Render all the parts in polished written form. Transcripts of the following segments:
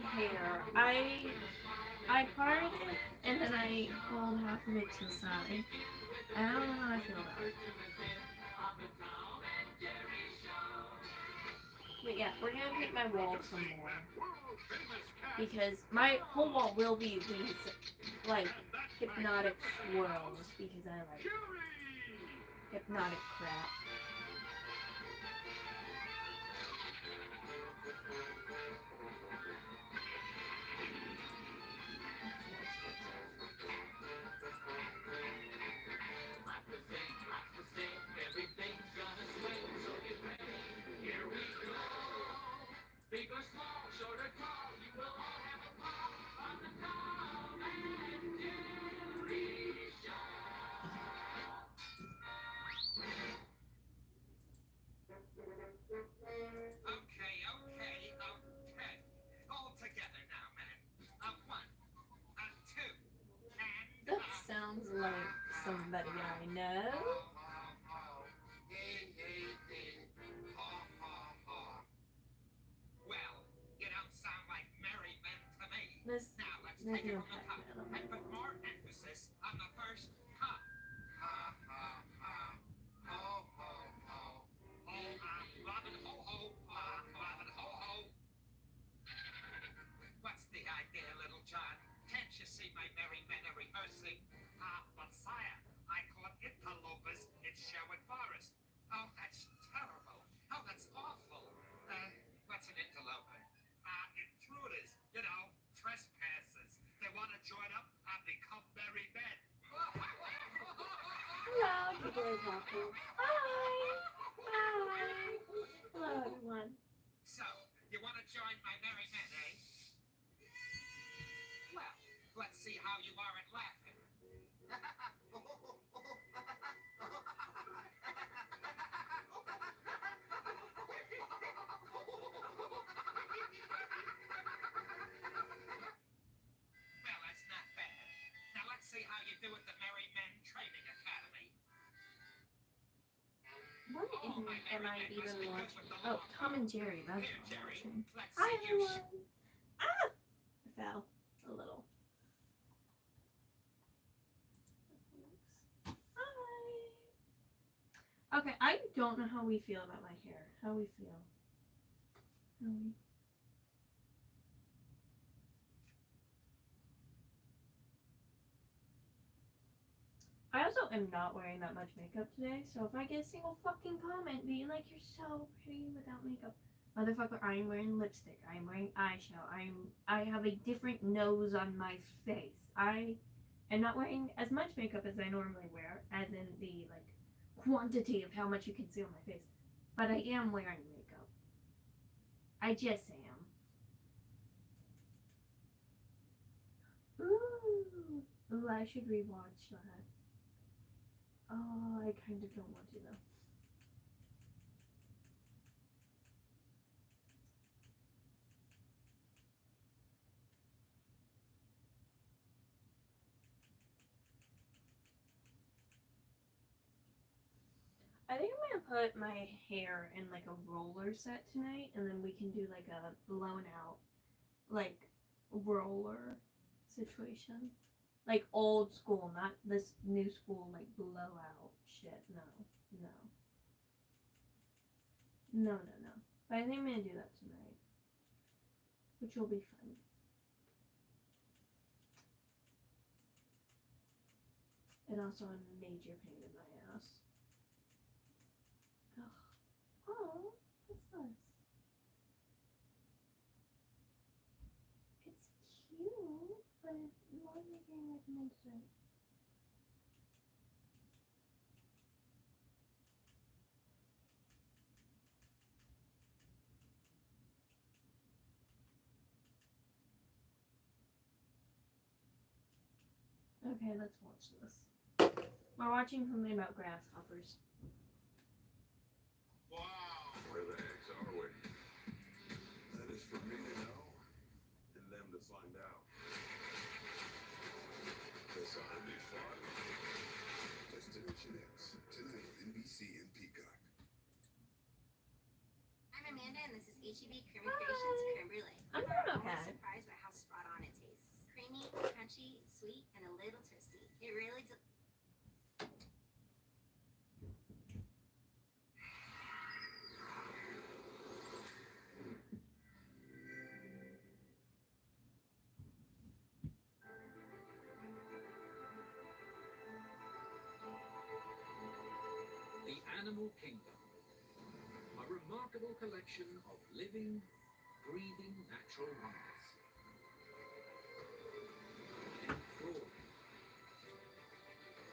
hair. I parted it and then I pulled half of it to the side. And I don't know how I feel about it. But yeah, we're gonna paint my wall some more. Because my whole wall will be these, like, hypnotic swirls. Because I like hypnotic crap. That sounds like somebody I know. This there's no Pac-Man on and my put wall. more emphasis on the first ha. Ha ha ha. Ho ho ho. Ho Robin ho ho. Robin ho ho. What's the idea, Little John? Can't you see my merry men are rehearsing? But sire, I caught interlopers in Sherwood Forest. Oh, that's terrible. Oh, that's awful. What's an interloper? Intruders, you know, trespassers. They want to join up and become merry men. Hello, people are talking. Hi! Hi! Hello, everyone. So, you want to join my merry men, eh? Well, let's see how you are at laughing. Well, that's not bad. Now let's see how you do at the Merry Men Training Academy. What am I even watching? Oh, Tom and Jerry. That's Here, what I'm Jerry, watching. let's Hi, see you. everyone. Ah! I fell a little. Hi. Okay, I don't know how we feel about my hair. How we feel? How we? I also am not wearing that much makeup today, so if I get a single fucking comment being like, you're so pretty without makeup, motherfucker, I am wearing lipstick, I am wearing eyeshadow, I have a different nose on my face. I am not wearing as much makeup as I normally wear, as in the, like, quantity of how much you can see on my face, but I am wearing makeup. I just am. Ooh, I should rewatch that. Oh, I kind of don't want to though. I think I'm gonna put my hair in like a roller set tonight, and then we can do like a blown out, like, roller situation. Like old school, not this new school, like blowout shit. No, no. No, no, no. But I think I'm gonna do that tonight, which will be fun. And also a major pain in my ass. Ugh. Oh, what's this? It's cute, but why am I getting recommended it? Okay, let's watch this. We're watching something about grasshoppers. Wow. Where the heck are we? That is for me to know and them to find out. This ought to be fun. Destination X, tonight on NBC and Peacock. I'm Amanda, and this is HEB Creamy Creations Creme Brulee. I'm doing Our okay. surprise crunchy, sweet, and a little toasty. It really The Animal Kingdom. A remarkable collection of living, breathing natural wonders. Enthralling.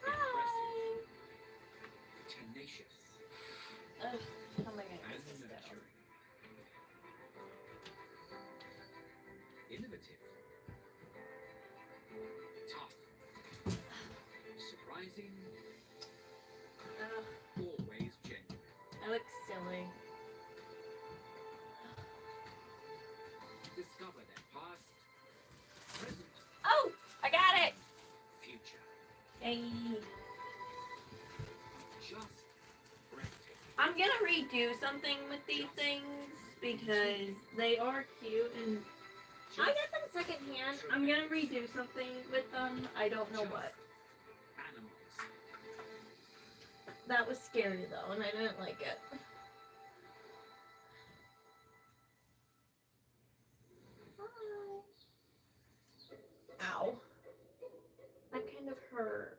Impressive. Tenacious. Ugh, how am I gonna And get this down? nurturing. Innovative. Tough. Surprising. Ugh, Always genuine. I look silly. Discover their past, present, Oh, I got it. future. Hey, Just breathtaking. I'm gonna redo something with these things because they are cute and I got them secondhand. I'm gonna redo something with them. I don't know what. Animals. That was scary though, and I didn't like it. Ow. That kind of hurt.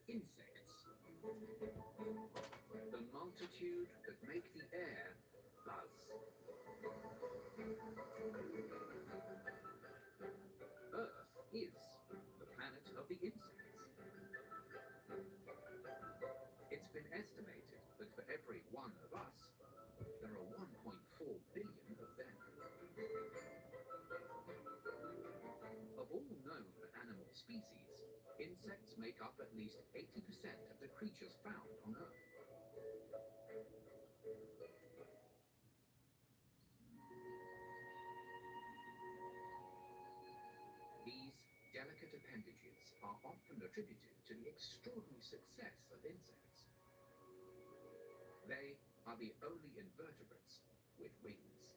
Insects. The multitude that make the air buzz. Earth is the planet of the insects. It's been estimated that for every one of us, there are 1.4 billion of them. Of all known animal species, insects make up at least 80% of the creatures found on Earth. These delicate appendages are often attributed to the extraordinary success of insects. They are the only invertebrates with wings.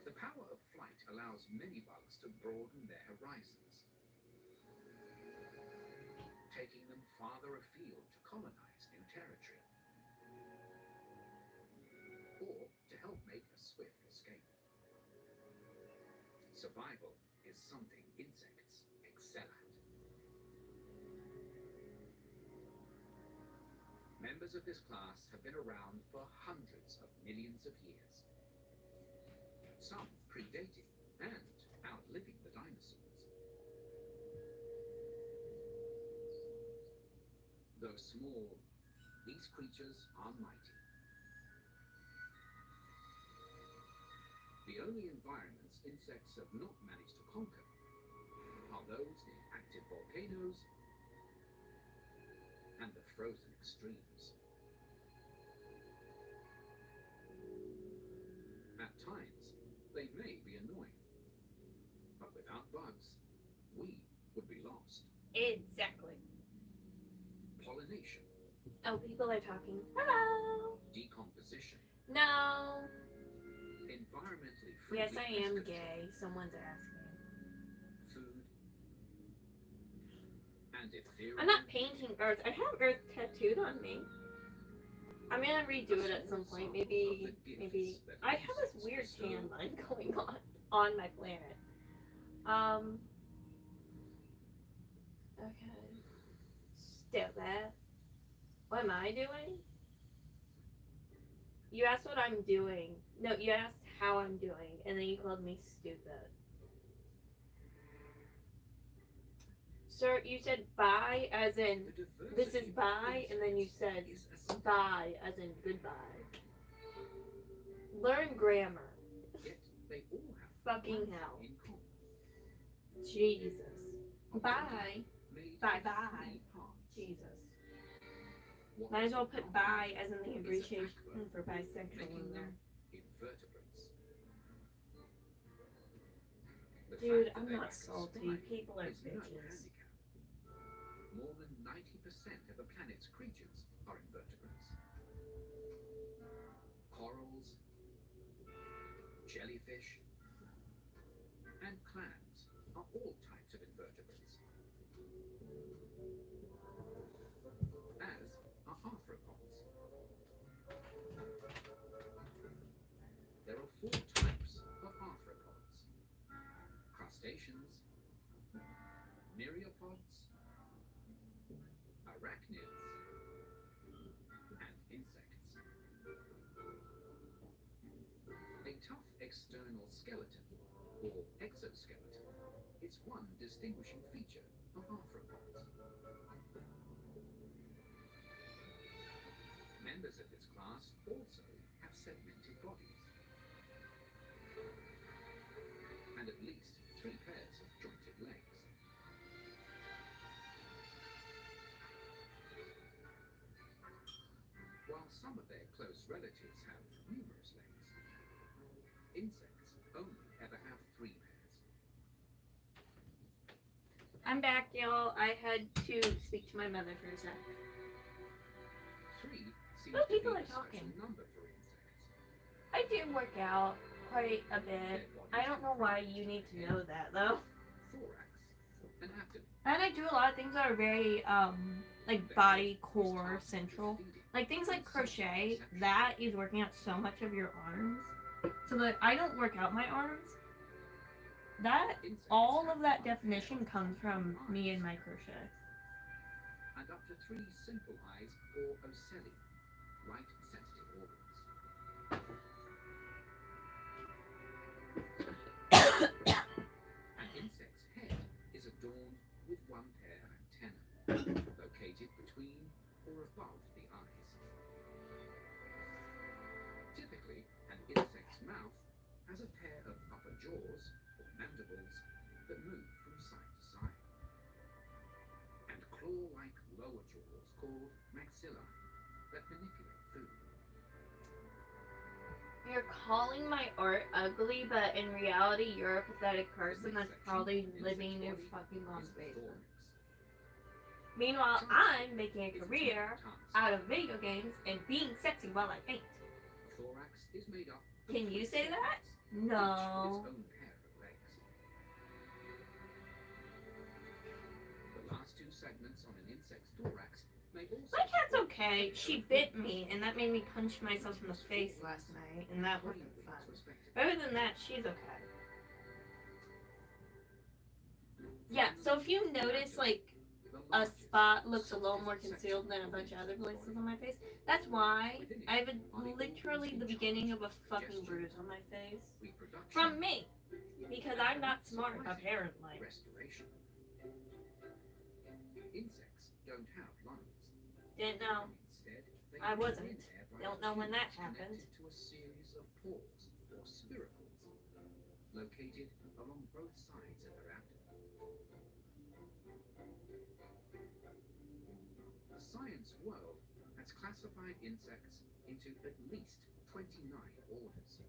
The power of flight allows many bugs to broaden their horizons, taking them farther afield to colonize new territory, or to help make a swift escape. Survival is something insects excel at. Members of this class have been around for hundreds of millions of years. Some predating and outliving the dinosaurs. Though small, these creatures are mighty. The only environments insects have not managed to conquer are those near active volcanoes and the frozen extremes. At times, they may be annoying, but without bugs, we would be lost. Exactly. Pollination, Oh, people are talking. Hello. decomposition, No. environmentally Yes, friendly I am pest gay. control, Someone's asking. food, and ethereal. I'm not painting Earth. I have Earth tattooed on me. I'm gonna redo it at some point. Maybe. I have this weird tan line going on my planet. Okay. Still there. What am I doing? You asked what I'm doing. No, you asked how I'm doing, and then you called me stupid. Sir, you said bye as in this is bye, and then you said bye as in goodbye. Learn grammar. Yet they all have Fucking one hell. in common. Jesus. Bye. Made Bye of bye. 3 parts. Jesus. What Might as well put bye as in the is a abbreviation backbone, for bisexual in making there. them invertebrates. The Dude, fact that I'm they not lack a salty. spine People are is no bitches. handicap. More than 90% of the planet's creatures are invertebrates. Corals, jellyfish, and clams are all types of invertebrates, as are arthropods. There are 4 types of arthropods: crustaceans, myriapods, arachnids, and insects. A tough external skeleton, or exoskeleton, is one distinguishing feature of arthropods. Members of this class also have segmented bodies, and at least 3 pairs of jointed legs. While some of their close relatives have numerous legs, insects only ever have 3 pairs. I'm back, y'all. I had to speak to my mother for a sec. 3 seems Oh, to be people a are special talking. number for insects. I do work out quite a bit. I don't know why you need to know that though. Thorax and abdomen. And I do a lot of things that are very like body core central. Like things like crochet, that is working out so much of your arms. So that I don't work out my arms. That all of that definition comes from me and my crochet. And up to 3 simple eyes or ocelli, light sensitive organs. An insect's head is adorned with 1 pair of antennae, located between or above the eyes. Typically, an insect's mouth has a pair of upper jaws, or mandibles, that move from side to side, and claw-like lower jaws called maxilla that manipulate food. You're calling my art ugly, but in reality, you're a pathetic person that's probably living in your fucking mom's basement. Meanwhile, I'm making a career out of video games and being sexy while I paint. The thorax is made up of Can you 20 say that? segments, No. each with its own pair of legs. The last 2 segments on an insect's thorax may also My cat's okay. She bit me, and that made me punch myself in the face last night, and that wasn't fun. But other than that, she's okay. Yeah, so if you notice, like, a spot looks a little more concealed than a bunch of other places on my face, that's why I have literally the beginning of a fucking bruise on my face. From me. Because I'm not smart, apparently. Respiration. Insects don't have lungs. Didn't know. Instead, they I breathe wasn't. in air via Don't know when that tubes happened. connected to a series of pores or spiracles located along both sides of their abdomen. The science world has classified insects into at least 29 orders.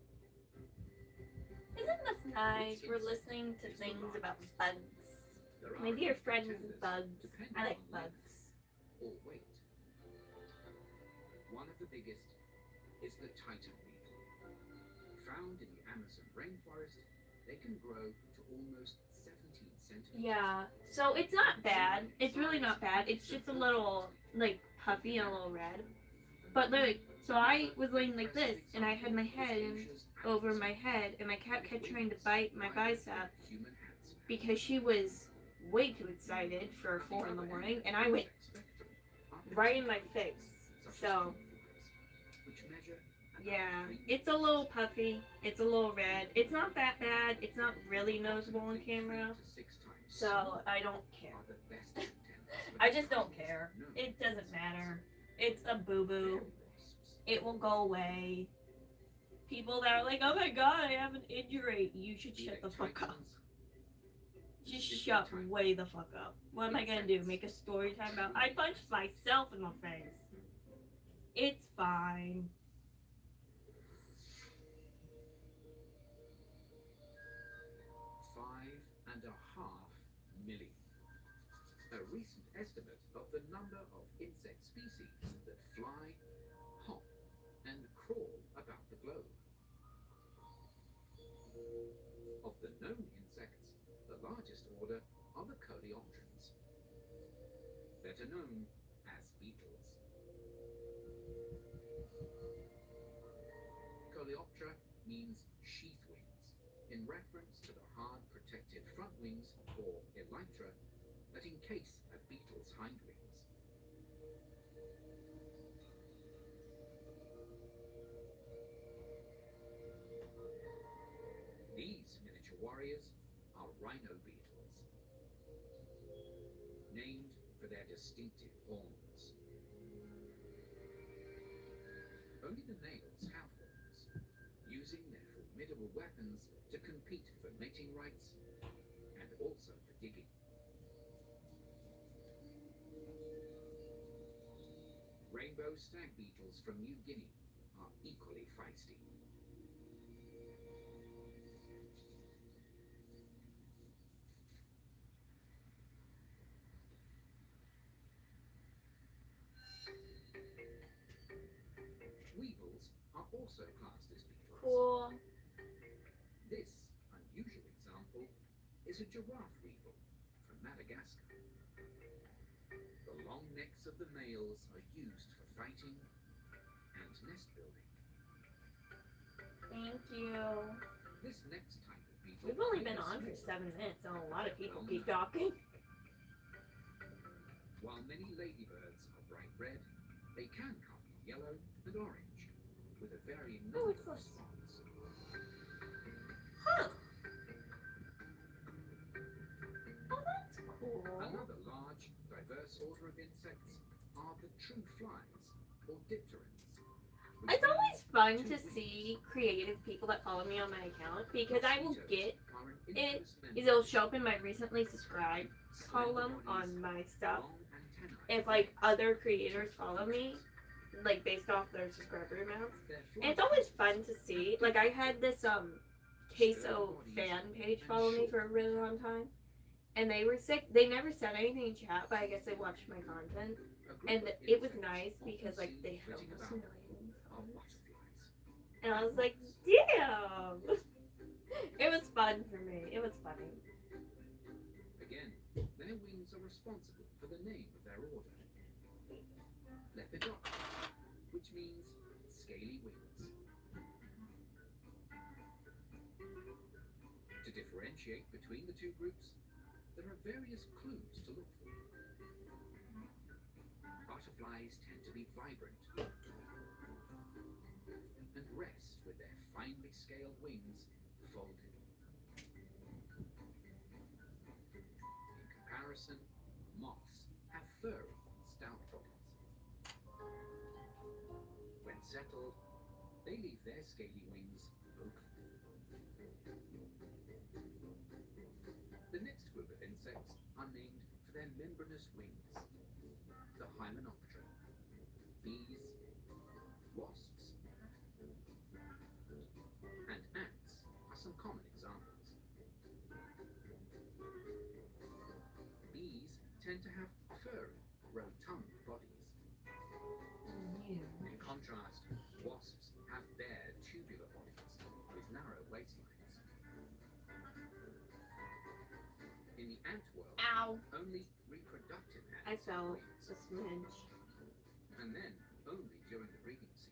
Isn't this nice? We're listening to things about bugs. There My are dear other friends, contenders bugs. depending I like on length bugs. or weight. One of the biggest is the titan beetle. Found in the Amazon rainforest, they can grow to almost 17 centimeters. Yeah, so it's not bad. It's really not bad. It's just a little, like, puffy and a little red. But, like, so I was laying like this, and I had my head over my head, and my cat kept trying to bite my bicep because she was way too excited for 4 in the morning, and I went right in my face. So, yeah, it's a little puffy. It's a little red. It's not that bad. It's not really noticeable on camera. So, I don't care. I just don't care. It doesn't matter. It's a boo-boo. It will go away. People that are like, oh my god, I have an injury. You should shut the fuck up. Just shut way the fuck up. What am I gonna do? Make a story time about I punched myself in the face. It's fine. $5.5 million. A recent estimate of the number of insect species that fly, hop, and crawl about the globe. Of the known insects, the largest order are the coleopterans, better known as beetles. Coleoptera means sheath wings, in reference to the hard protective front wings, or elytra, that encase a beetle's hind wings. These miniature warriors are rhino beetles, named for their distinctive horns. Only the males have horns, using their formidable weapons to compete for mating rights and also for digging. Rainbow stag beetles from New Guinea are equally feisty. Weevils are also classed as beetles. Cool. This unusual example is a giraffe weevil from Madagascar. The long necks of the males are used for fighting and nest building. Thank you. This next type of beetle... We've only may been be on for small. 7 minutes and a lot of people keep talking. While many ladybirds are bright red, they can come in yellow and orange, with a varying Oh, number it's of nice. spots. Huh. Oh, that's cool. Another large, diverse order of insects are the true flies, or dipterans. which It's means always fun two to wings. see creative people that follow me on my account because I will get Are an it. infamous member It'll show up in my recently subscribed slender column bodies, on my stuff. long antennae, If like other creators follow me, like based off their subscriber amounts. their And it's flight always patterns fun to see. Like I had this queso fan page follow me for a really long time. And they were sick. They never said anything in chat, but I guess they watched my content. A group And of it was insects nice often because like seen they had flitting almost about 1 million are followers. butterflies. And I was like, damn! It was fun for me. It was funny. Again, their wings are responsible for the name of their order. Lepidoptera, which means scaly wings. To differentiate between the two groups, there are various clues to look for. Butterflies tend to be vibrant and rest with their finely scaled wings folded. In comparison, moths have furry, stout bodies. When settled, they leave their scaly wings open. The next group of insects are named for their membranous wings. The Hymenoptera, bees, wasps, and ants are some common examples. Bees tend to have furry, rotund bodies. In contrast, wasps have bare, tubular bodies with narrow waistlines. In the ant world, Ow. only reproductive ants I have felt wings, a smidge. and then only during the breeding season.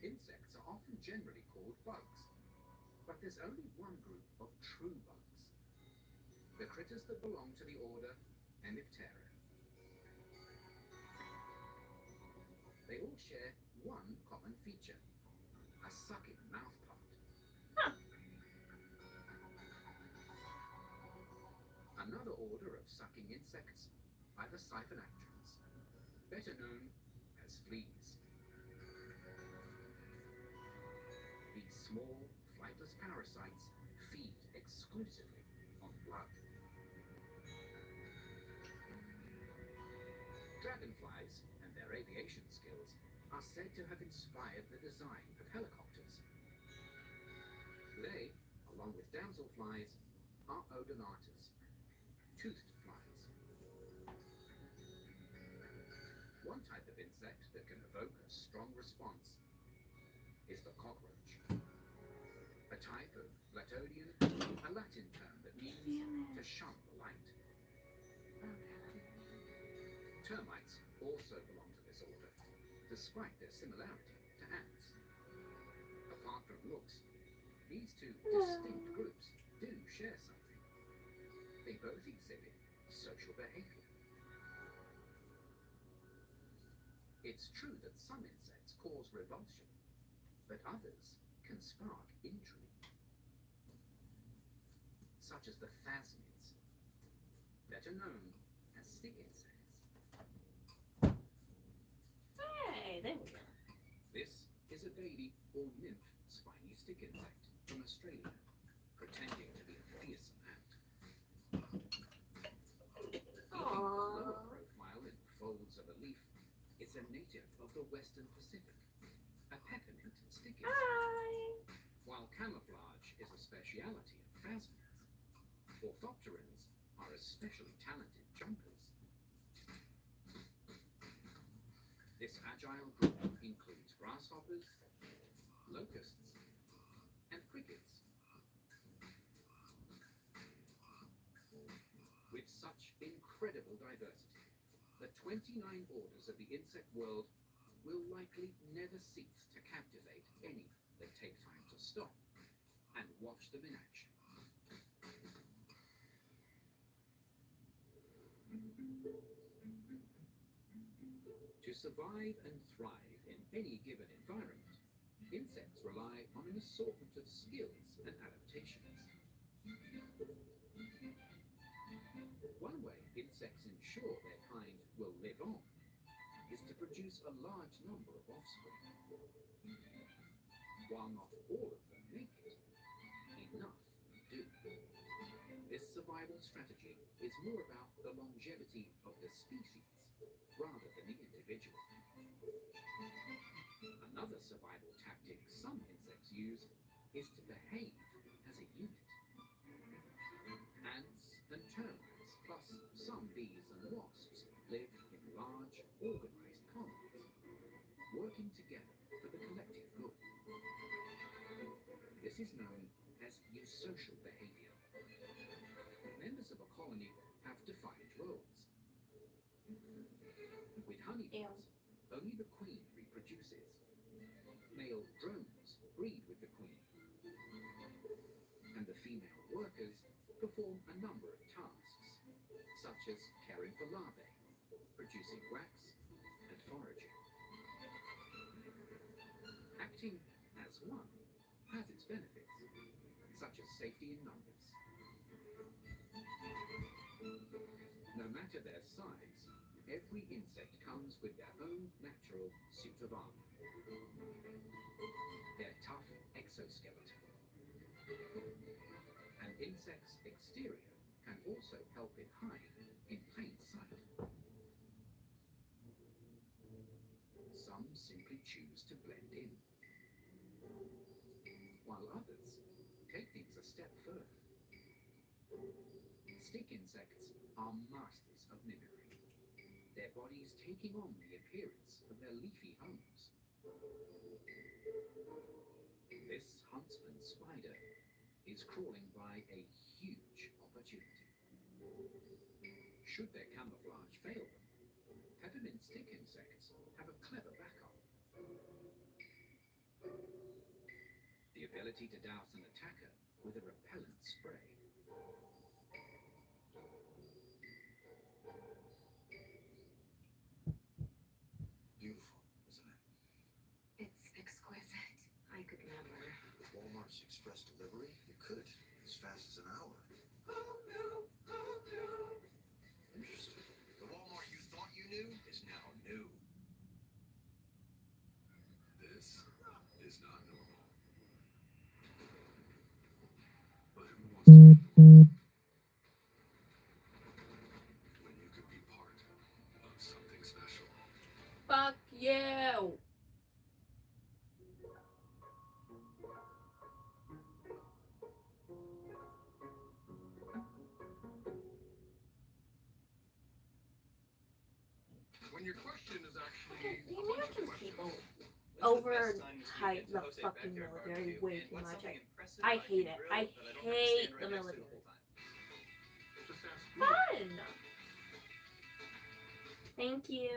Insects are often generally called bugs, but there's only one group of true bugs. The critters that belong to the order Hemiptera. They all share one common feature, a sucking mouthpart. Huh. Another order of sucking insects are the siphonactrons, better known as fleas. These small, flightless parasites feed exclusively on blood. Dragonflies and their aviation skills are said to have inspired the design of helicopters. They, along with damselflies, are odonatas, toothed flies. One type of insect that can evoke a strong response is the cockroach. A type of Latodian, a Latin term that means to shun the light. Termites also belong to this order, despite their similarity to ants. Apart from looks, these two distinct groups do share something. They both exhibit social behavior. It's true that some insects cause revulsion, but others can spark intrigue, such as the phasmids, better known as stick insects. Hey, there we go. This is a baby or nymph spiny stick insect from Australia, pretending to be a fearsome ant. Keeping a lower profile in folds of a leaf, it's a native of the Western Pacific, a peppermint stick insect. Hi. While camouflage is a speciality of phasmids, orthopterans are especially talented jumpers. This agile group includes grasshoppers, locusts, and crickets. With such incredible diversity, the 29 orders of the insect world will likely never cease to captivate any that take time to stop and watch them in action. To survive and thrive in any given environment, insects rely on an assortment of skills and adaptations. One way insects ensure their kind will live on is to produce a large number of offspring. While not all of them make it, enough do. This survival strategy is more about the longevity of the species rather than the individual. Another survival tactic some insects use is to behave as a unit. Ants and termites, plus some bees and wasps, live in large, organized colonies, working together for the collective good. This is known as eusocial behavior. Members of a colony have defined roles. With honeybees, only the queen reproduces. Male drones breed with the queen. And the female workers perform a number of tasks, such as caring for larvae, producing wax, and foraging. Acting as one has its benefits, such as safety in numbers. No matter their size, every insect comes with their own natural suit of armor. Their tough exoskeleton. An insect's exterior can also help it hide in plain sight. Some simply choose to blend in, while others take things a step further. Stick insects are masters of mimicry, their bodies taking on the appearance of their leafy homes. This huntsman spider is crawling by a huge opportunity. Should their camouflage fail them, peppermint stick insects have a clever backup. The ability to douse an attacker with a repellent spray. Beautiful, isn't it? It's exquisite. I could never. With Walmart's express delivery, you could, as fast as an hour. Interesting. The Walmart you thought you knew is now new. This is not normal. But who wants to be normal when you could be part of something special? Fuck you. And your question is actually Okay, the a bunch of American questions. people When's the best overhype time to sneak into the Jose's fucking backyard military barbecue? way And too what's much. something impressive I I hate can it. grill I that I don't have to hate stand the right next to the military. whole time? Just ask me. Fun! Thank you.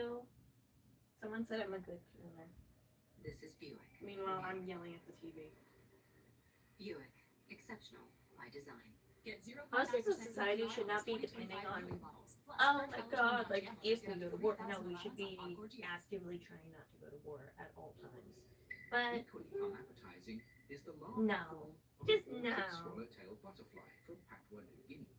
Someone said I'm a good killer. This is Buick. Meanwhile, I'm yelling at the TV. Buick. Exceptional by design. Get 0.9% Us as a society should not be depending on, oh my god, like if we go to war. No, we should be actively trying not to go to war at all times. But Equally unappetizing is the larval no. form of Just the no. swallowtail butterfly from Papua New Guinea.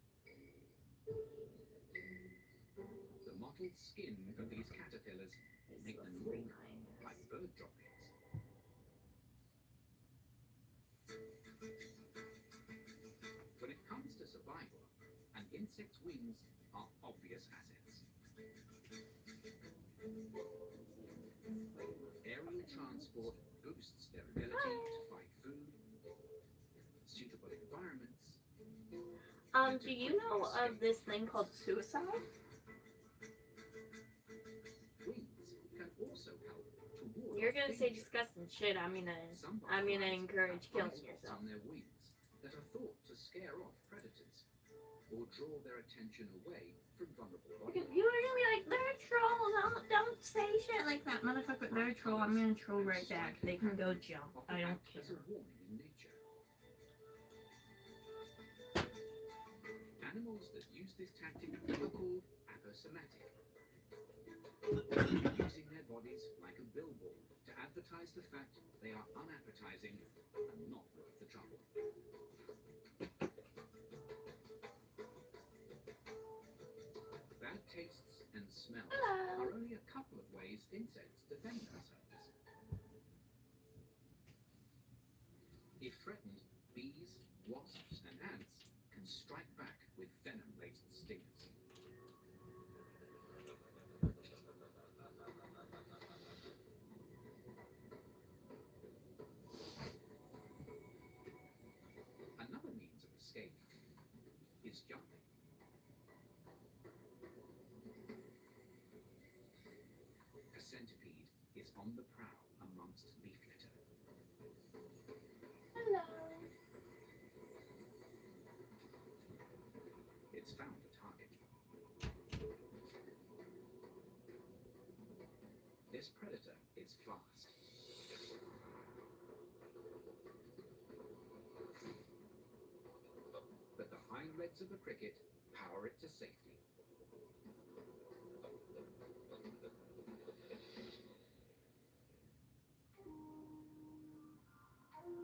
The mottled skin of these caterpillars It's make the them free look nine. like bird droppings. When it comes to survival, an insect's wings are obvious assets. Aerial transport boosts their ability to find food, suitable environments. Do you know of this thing called suicide? Wings can also help to ward You're off gonna say danger. disgusting shit. I'm gonna Some encourage butterflies killing have eye spots yourself. on their wings that are thought to scare off predators or draw their attention away from vulnerable You bodies. were gonna be like, they're a troll. Don't say shit like that, motherfucker. They're a troll. I'm gonna troll right back. They can go jump. Often I don't act care. as a warning in nature. Animals that use this tactic are called aposematic, using their bodies like a billboard to advertise the fact they are unappetizing and not worth the trouble. Bad tastes and smells Hello. are only a couple of ways insects defend themselves. If threatened, bees, wasps, and ants can strike back with venom-laced stingers. Another means of escape is jumping. A centipede is on the prowl amongst leaf litter. Hello. It's found a target. This predator is fast. But the hind legs of the cricket power it to safety.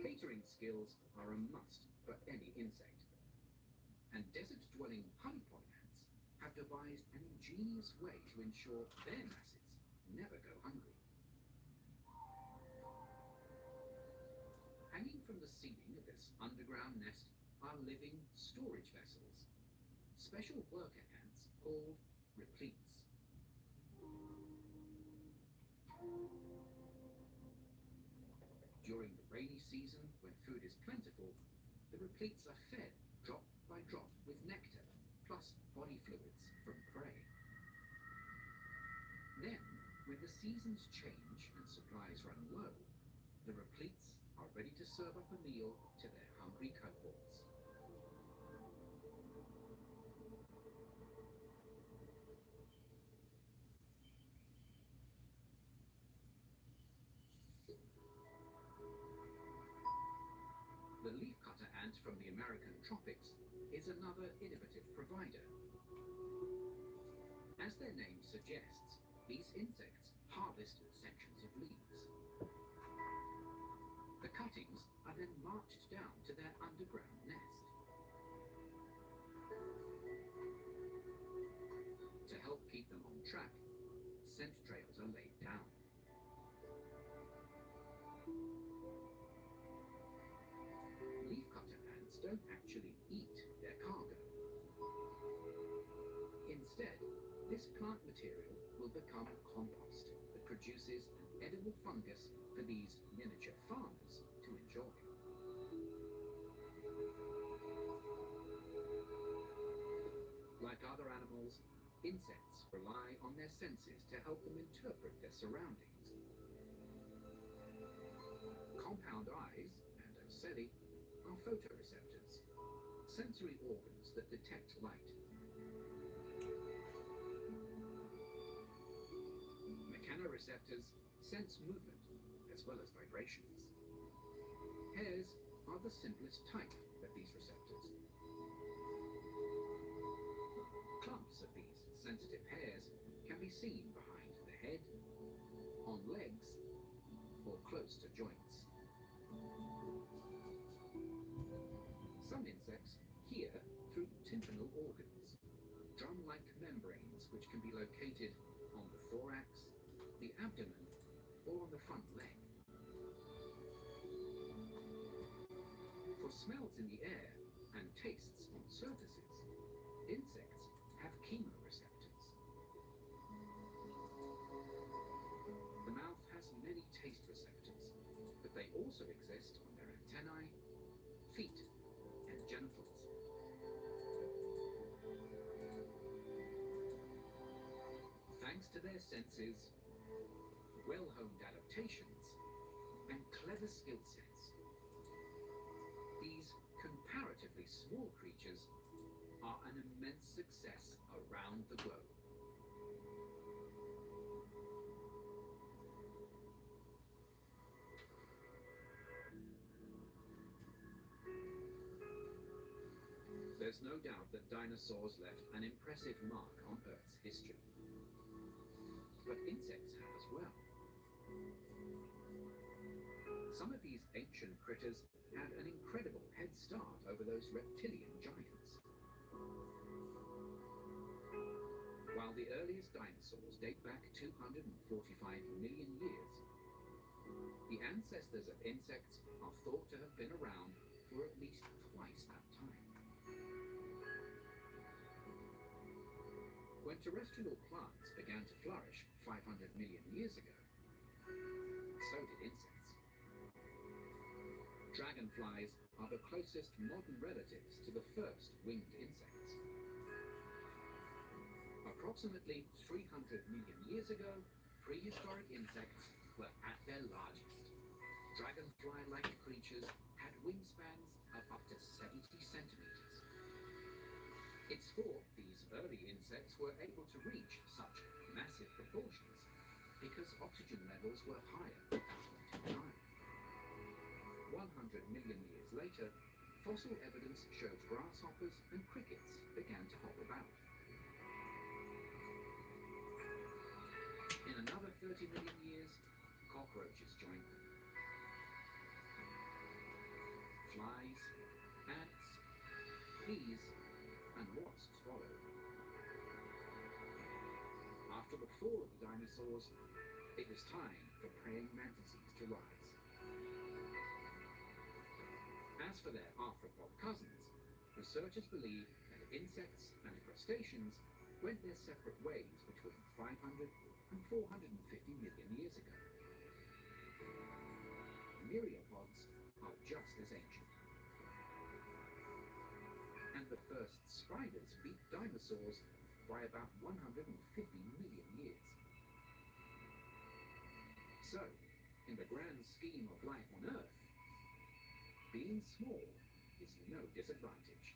Catering skills are a must for any insect. And desert-dwelling honeypot ants have devised an ingenious way to ensure their masses never go hungry. Hanging from the ceiling of this underground nest are living storage vessels, special worker ants called repletes. During the rainy season, when food is plentiful, the repletes are fed drop by drop with nectar, plus body fluids from prey. Then, when the seasons change and supplies run low, the repletes are ready to serve up a meal to their hungry cohorts. The leafcutter ant from the American tropics is another innovative provider. As their name suggests, these insects harvest sections of leaves. The cuttings are then marched down to their underground nest. To help keep them on track, scent trails are laid down. Leafcutter ants don't actually eat their cargo. Instead, this plant material will become compost that produces an edible fungus for these miniature farmers to enjoy. Like other animals, Insects rely on their senses to help them interpret their surroundings. Compound eyes, and ocelli, are photoreceptors, sensory organs that detect light. Mechanoreceptors sense movement as well as vibrations. Hairs are the simplest type of these receptors. Clumps of these sensitive hairs can be seen behind the head, on legs, or close to joints. Some insects hear through tympanal organs, drum-like membranes which can be located on the thorax, the abdomen, or on the front leg. For smells in the air and tastes on surfaces, insects have chemoreceptors. The mouth has many taste receptors, but they also exist on their antennae, feet, and genitals. Thanks to their senses, well-honed adaptations, and clever skill sets, these comparatively small creatures are an immense success around the globe. There's no doubt that dinosaurs left an impressive mark on Earth's history. But insects have as well. Some of these ancient critters had an incredible head start over those reptilian giants. While the earliest dinosaurs date back 245 million years, the ancestors of insects are thought to have been around for at least twice that time. When terrestrial plants began to flourish 500 million years ago, so did insects. Dragonflies are the closest modern relatives to the first winged insects. Approximately 300 million years ago, prehistoric insects were at their largest. Dragonfly-like creatures had wingspans of up to 70 centimeters. It's thought these early insects were able to reach such massive proportions because oxygen levels were higher at that point in time. 100 million years later, fossil evidence shows grasshoppers and crickets began to hop about. In another 30 million years, cockroaches joined them. Flies, ants, bees, and wasps followed. After the fall of the dinosaurs, it was time for praying mantises to rise. As for their arthropod cousins, researchers believe that insects and crustaceans went their separate ways between 500 and 450 million years ago. Myriapods are just as ancient. And the first spiders beat dinosaurs by about 150 million years. So, in the grand scheme of life on Earth, being small is no disadvantage.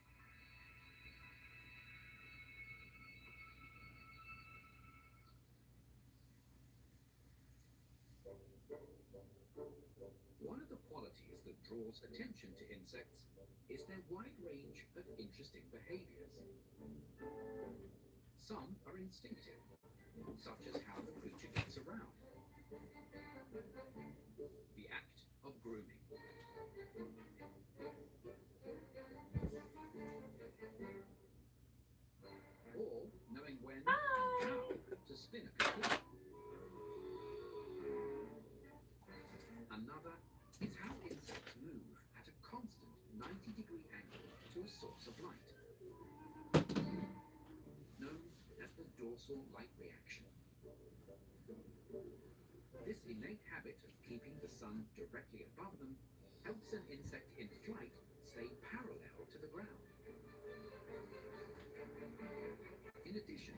One of the qualities that draws attention to insects is their wide range of interesting behaviors. Some are instinctive, such as how the creature gets around. The act of grooming. Or knowing when and how to spin a cocoon. Another is how insects move at a constant 90-degree angle to a source of light, known as the dorsal light reaction. This innate habit of keeping the sun directly above them helps an insect in flight stay parallel to the ground. In addition,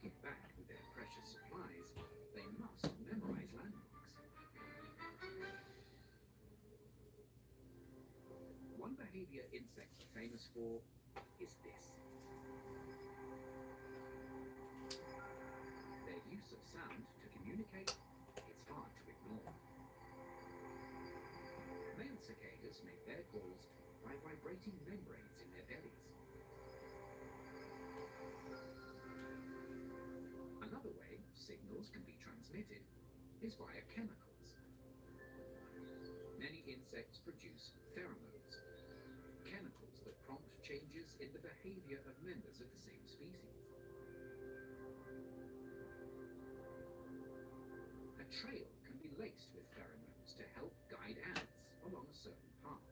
walking back with their precious supplies, they must memorize landmarks. One behavior insects are famous for is this. Their use of sound to communicate is hard to ignore. Male cicadas make their calls by vibrating membranes in their bellies. Another way signals can be transmitted is via chemicals. Many insects produce pheromones, chemicals that prompt changes in the behavior of members of the same species. A trail can be laced with pheromones to help guide ants along a certain path.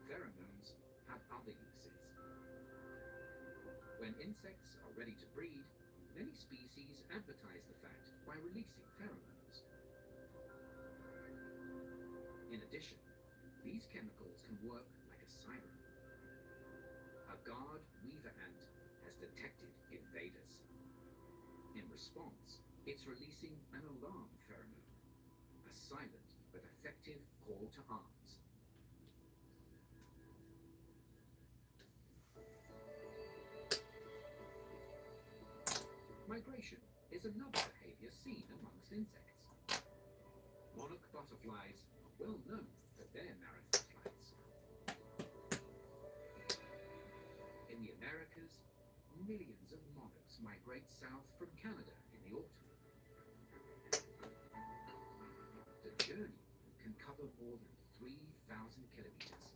Pheromones have other uses. When insects are ready to breed, many species advertise the fact by releasing pheromones. In addition, these chemicals can work like a siren. A guard weaver ant has detected invaders. In response, it's releasing an alarm pheromone, a silent but effective call to arms. Migration is another behavior seen amongst insects. Monarch butterflies are well known for their marathon flights. In the Americas, millions of monarchs migrate south from Canada in the autumn. The journey can cover more than 3,000 kilometers.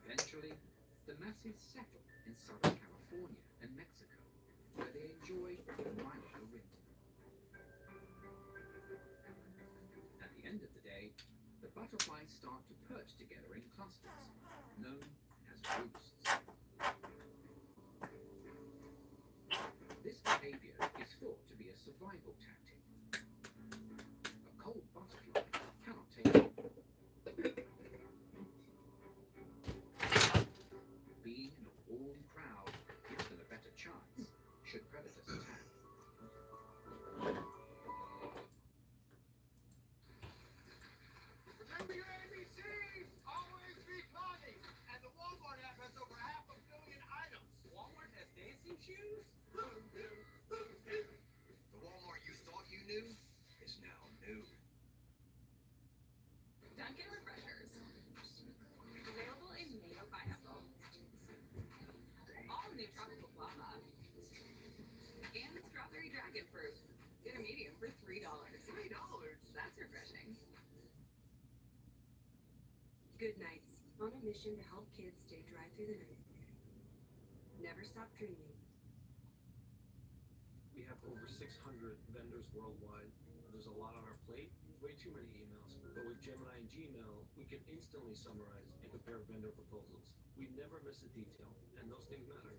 Eventually, the masses settle in Southern California and Mexico, where they enjoy a milder winter. At the end of the day, the butterflies start to perch together in clusters, known as roosts. This behavior is thought to be a survival tactic. A cold butterfly cannot take off. Being in a warm crowd gives them a better chance should predators attack. Remember your ABCs! Always be funny! And the Walmart app has over 500 million items. Walmart has dancing shoes? The Walmart you thought you knew is now new. Dunkin' Refreshers. Available in mango pineapple. All new tropical guava. And strawberry dragon fruit. Get a medium for $3. $3? That's refreshing. Good nights. On a mission to help kids stay dry through the night. Never stop dreaming. We have over 600 vendors worldwide. There's a lot on our plate, way too many emails. But with Gemini and Gmail, we can instantly summarize and compare vendor proposals. We never miss a detail, and those things matter.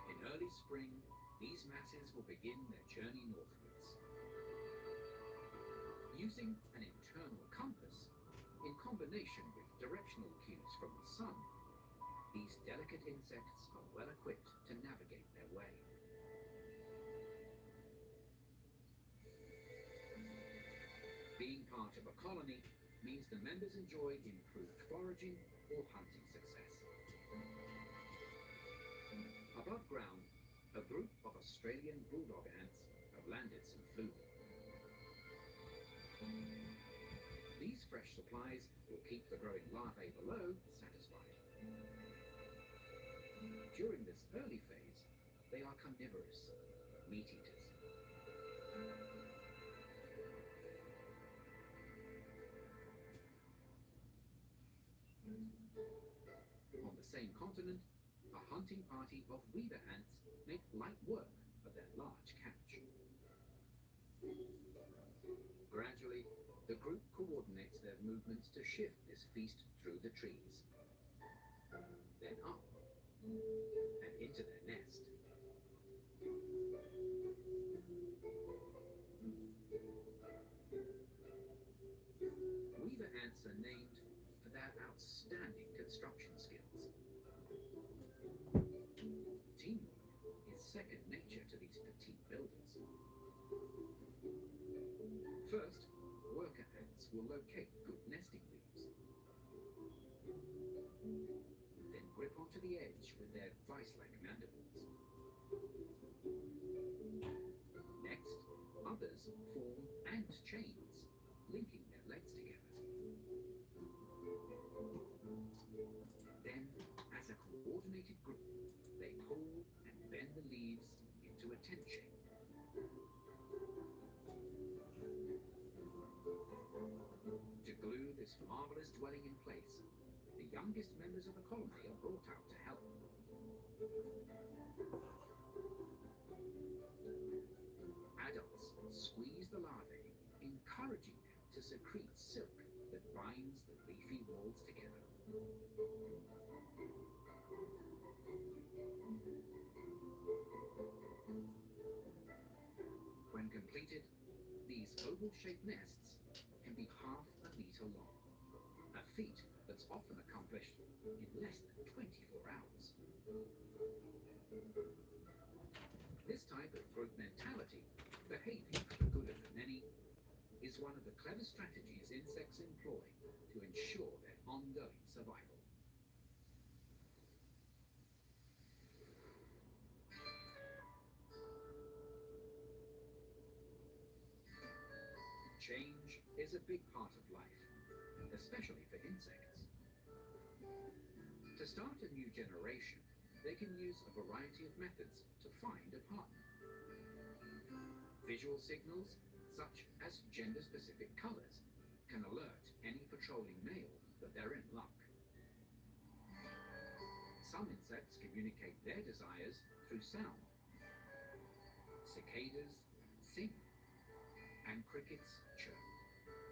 In early spring, these masses will begin their journey northwards. Using an internal compass, in combination with directional cues from the sun, these delicate insects are well equipped to navigate their way. Being part of a colony means the members enjoy improved foraging or hunting success. Above ground, a group of Australian bulldog ants have landed some food. These fresh supplies will keep the growing larvae below satisfied. During this early phase, they are carnivorous, meat eaters. On the same continent, a hunting party of weaver ants make light work of their large catch. The group coordinates their movements to shift this feast through the trees, then up and into their nest. Weaver ants are named for their outstanding construction skills. Teamwork is second nature to these petite builders. First, worker ants will locate good nesting leaves, then grip onto the edge with their vice-like mandibles. Next, others form ant chains, linking their legs together. Then, as a coordinated group, they pull and bend the leaves into a tent shape. To glue this marvelous dwelling in place, the youngest members of the colony are brought out to help. Adults squeeze the larvae, encouraging them to secrete silk that binds the leafy walls together. When completed, these oval-shaped nests can be half a meter long, a feat that's often accomplished in less than 24 hours. This type of group mentality, behaving for the good of the many, is one of the clever strategies insects employ to ensure their ongoing survival. Change is a big part of life, especially for insects. To start a new generation, they can use a variety of methods to find a partner. Visual signals, such as gender-specific colors, can alert any patrolling male that they're in luck. Some insects communicate their desires through sound. Cicadas sing, and crickets chirp,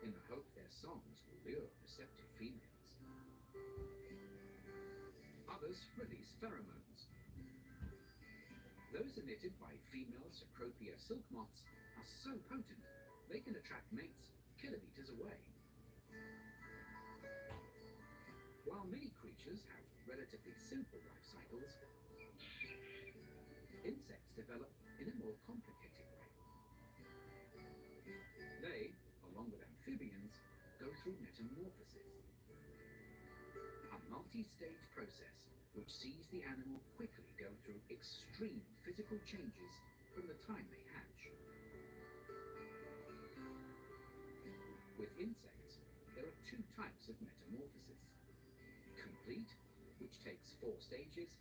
in the hope their songs will lure receptive females. Others release pheromones. Those emitted by female Cecropia silk moths are so potent they can attract mates kilometers away. While many creatures have relatively simple life cycles, insects develop in a more complicated way. They, along with amphibians, go through metamorphosis, a multi-stage process which sees the animal quickly go through extreme physical changes from the time they hatch. With insects, there are two types of metamorphosis: complete, which takes 4 stages,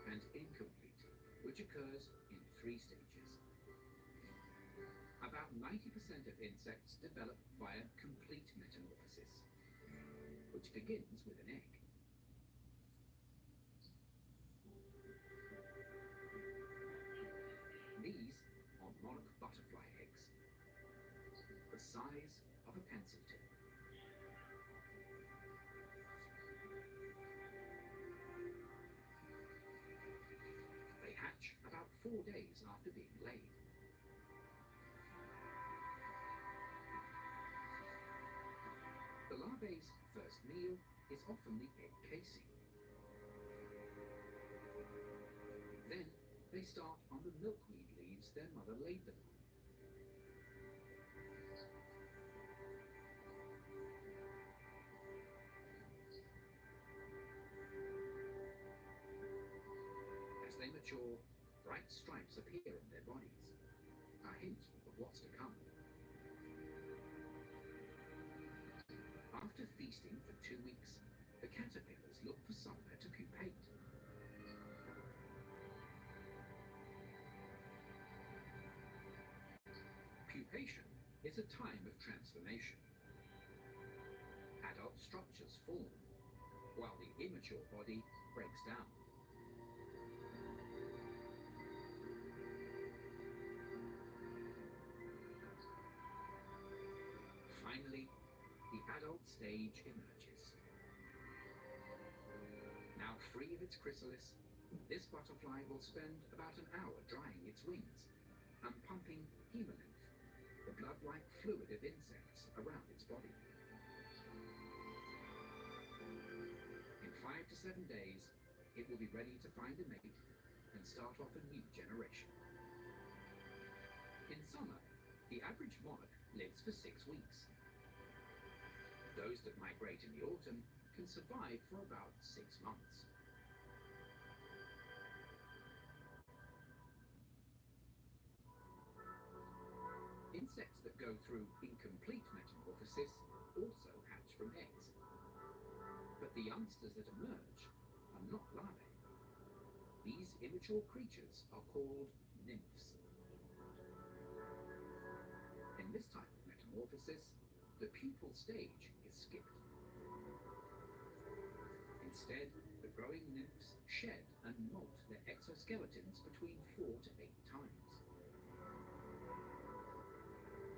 and incomplete, which occurs in 3 stages. About 90% of insects develop via complete metamorphosis, which begins with an egg. These are monarch butterfly eggs, the size of a pencil tip. They hatch about 4 days after being laid. The larvae's first meal is often the egg casing. Then they start on the milkweed leaves their mother laid them on. As they mature, bright stripes appear on their bodies, a hint of what's to come. After feasting for 2 weeks, the caterpillars look for somewhere to pupate. Pupation is a time of transformation. Adult structures form, while the immature body breaks down. Finally, the adult stage emerges. Now free of its chrysalis, this butterfly will spend about an hour drying its wings and pumping hemolymph, the blood-like fluid of insects, around its body. In 5 to 7 days, it will be ready to find a mate and start off a new generation. In summer, the average monarch lives for 6 weeks. Those that migrate in the autumn can survive for about 6 months. Insects that go through incomplete metamorphosis also hatch from eggs. But the youngsters that emerge are not larvae. These immature creatures are called nymphs. In this type of metamorphosis, the pupal stage is skipped. Instead, the growing nymphs shed and molt their exoskeletons between 4 to 8 times.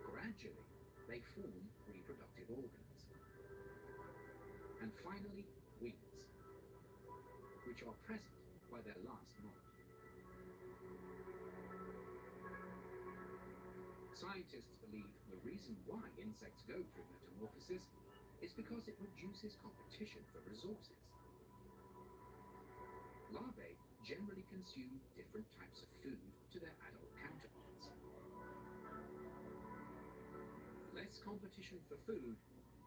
Gradually, they form reproductive organs. And finally, wings, which are present by their last molt. Scientists believe the reason why insects go through metamorphosis is because it reduces competition for resources. Larvae generally consume different types of food to their adult counterparts. Less competition for food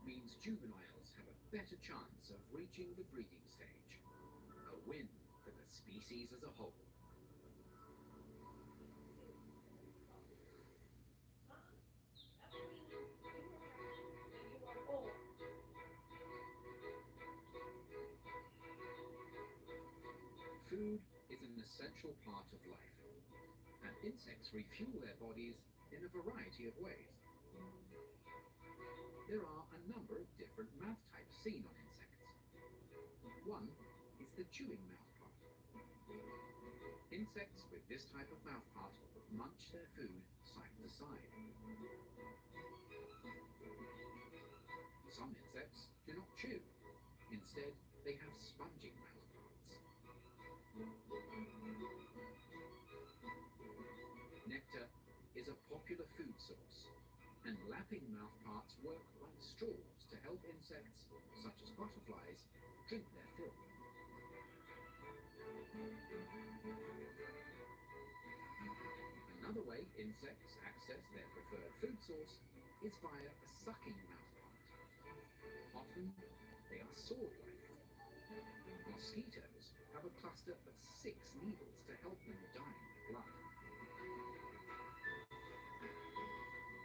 means juveniles have a better chance of reaching the breeding stage. A win for the species as a whole. Food is an essential part of life, and insects refuel their bodies in a variety of ways. There are a number of different mouth types seen on insects. One is the chewing mouthpart. Insects with this type of mouthpart munch their food side to side. Some insects do not chew. Instead, they have sponging mouthparts. Nectar is a popular food source, and lapping mouthparts work like straws to help insects, such as butterflies, drink their fill. Another way insects access their preferred food source is via a sucking mouthpart. Often, they are sword-like. Mosquitoes have a cluster of 6 needles to help them dine their blood.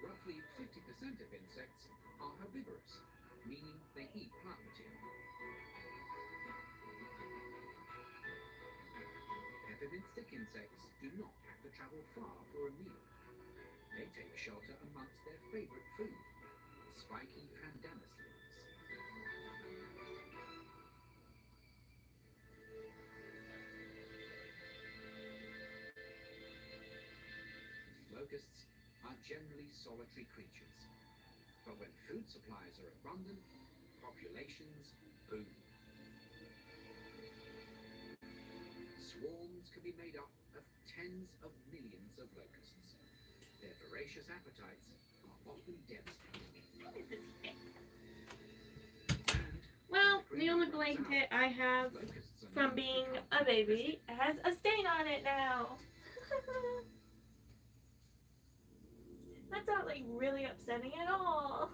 Roughly 50% of insects are herbivorous, meaning they eat plant material. Peppermint stick insects do not have to travel far for a meal. They take shelter amongst their favorite food, spiky pandanus leaves. Locusts are generally solitary creatures, but when food supplies are abundant, populations boom. Swarms can be made up of tens of millions of locusts. Their voracious appetites are often devastating. What is this hip? And Well, the only blanket I have locusts are from known to being become a baby has a stain on it now. That's not like really upsetting at all.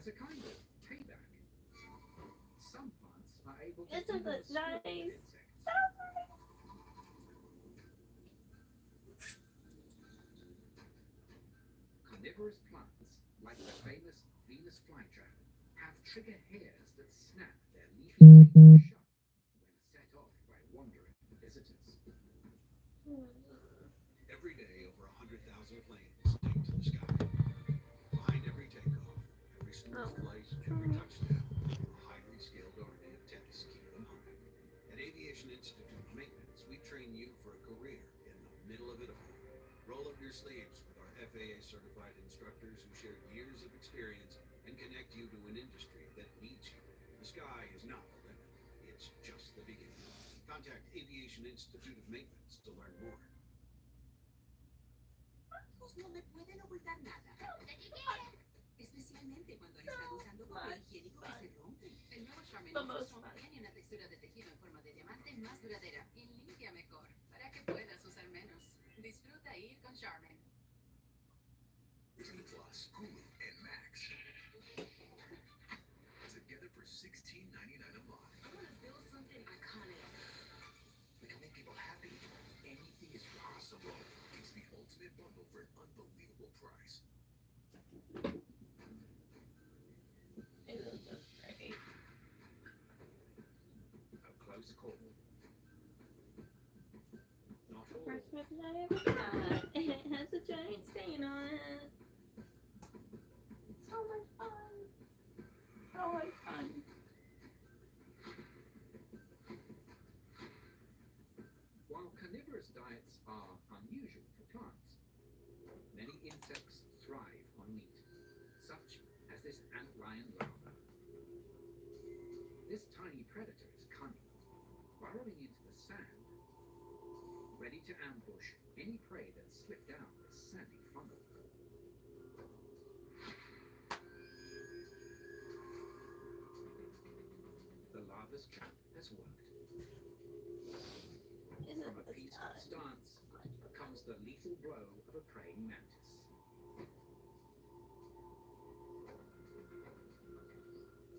as a kind of payback. Some plants are able to This even is swallow nice. insects. Carnivorous plants, like the famous Venus flytrap, have trigger hairs that snap their leafy leaves shut when set off by wandering visitors. Every day, over 100,000 planes take to the sky. Behind every takeoff, every smooth flight, every touchdown, a highly skilled army of techs keep them humming. At Aviation Institute of Maintenance, we train you for a career in the middle of it all. Roll up your sleeves with our FAA certified instructors who share years of experience and connect you to an industry that needs you. The sky is not the limit. It's just the beginning. Contact Aviation Institute of Maintenance to learn more. Pues no me pueden ocultar nada. Especialmente cuando han estado usando papel higiénico que se rompe. El nuevo Charmin The most Foam fun. tiene una textura de tejido en forma de diamante más duradera y limpia mejor para que puedas usar menos. Disfruta ir con Charmin. Disney Plus, Hulu, and Max. Together for $16.99 a month. I want to build something iconic. We can make people happy. Anything is possible. It's the ultimate bundle for an unbelievable price. It is just great. A close call. Not all. First present I ever got. It has a giant stain on it. So much fun. So much fun. While carnivorous diets are unusual for plants, many insects thrive on meat, such as this antlion larva. This tiny predator is cunning, burrowing into the sand, ready to ambush any prey that slip down this sandy funnel. The larva's trap has worked. Isn't From a this peaceful fun? stance comes the lethal blow of a praying mantis.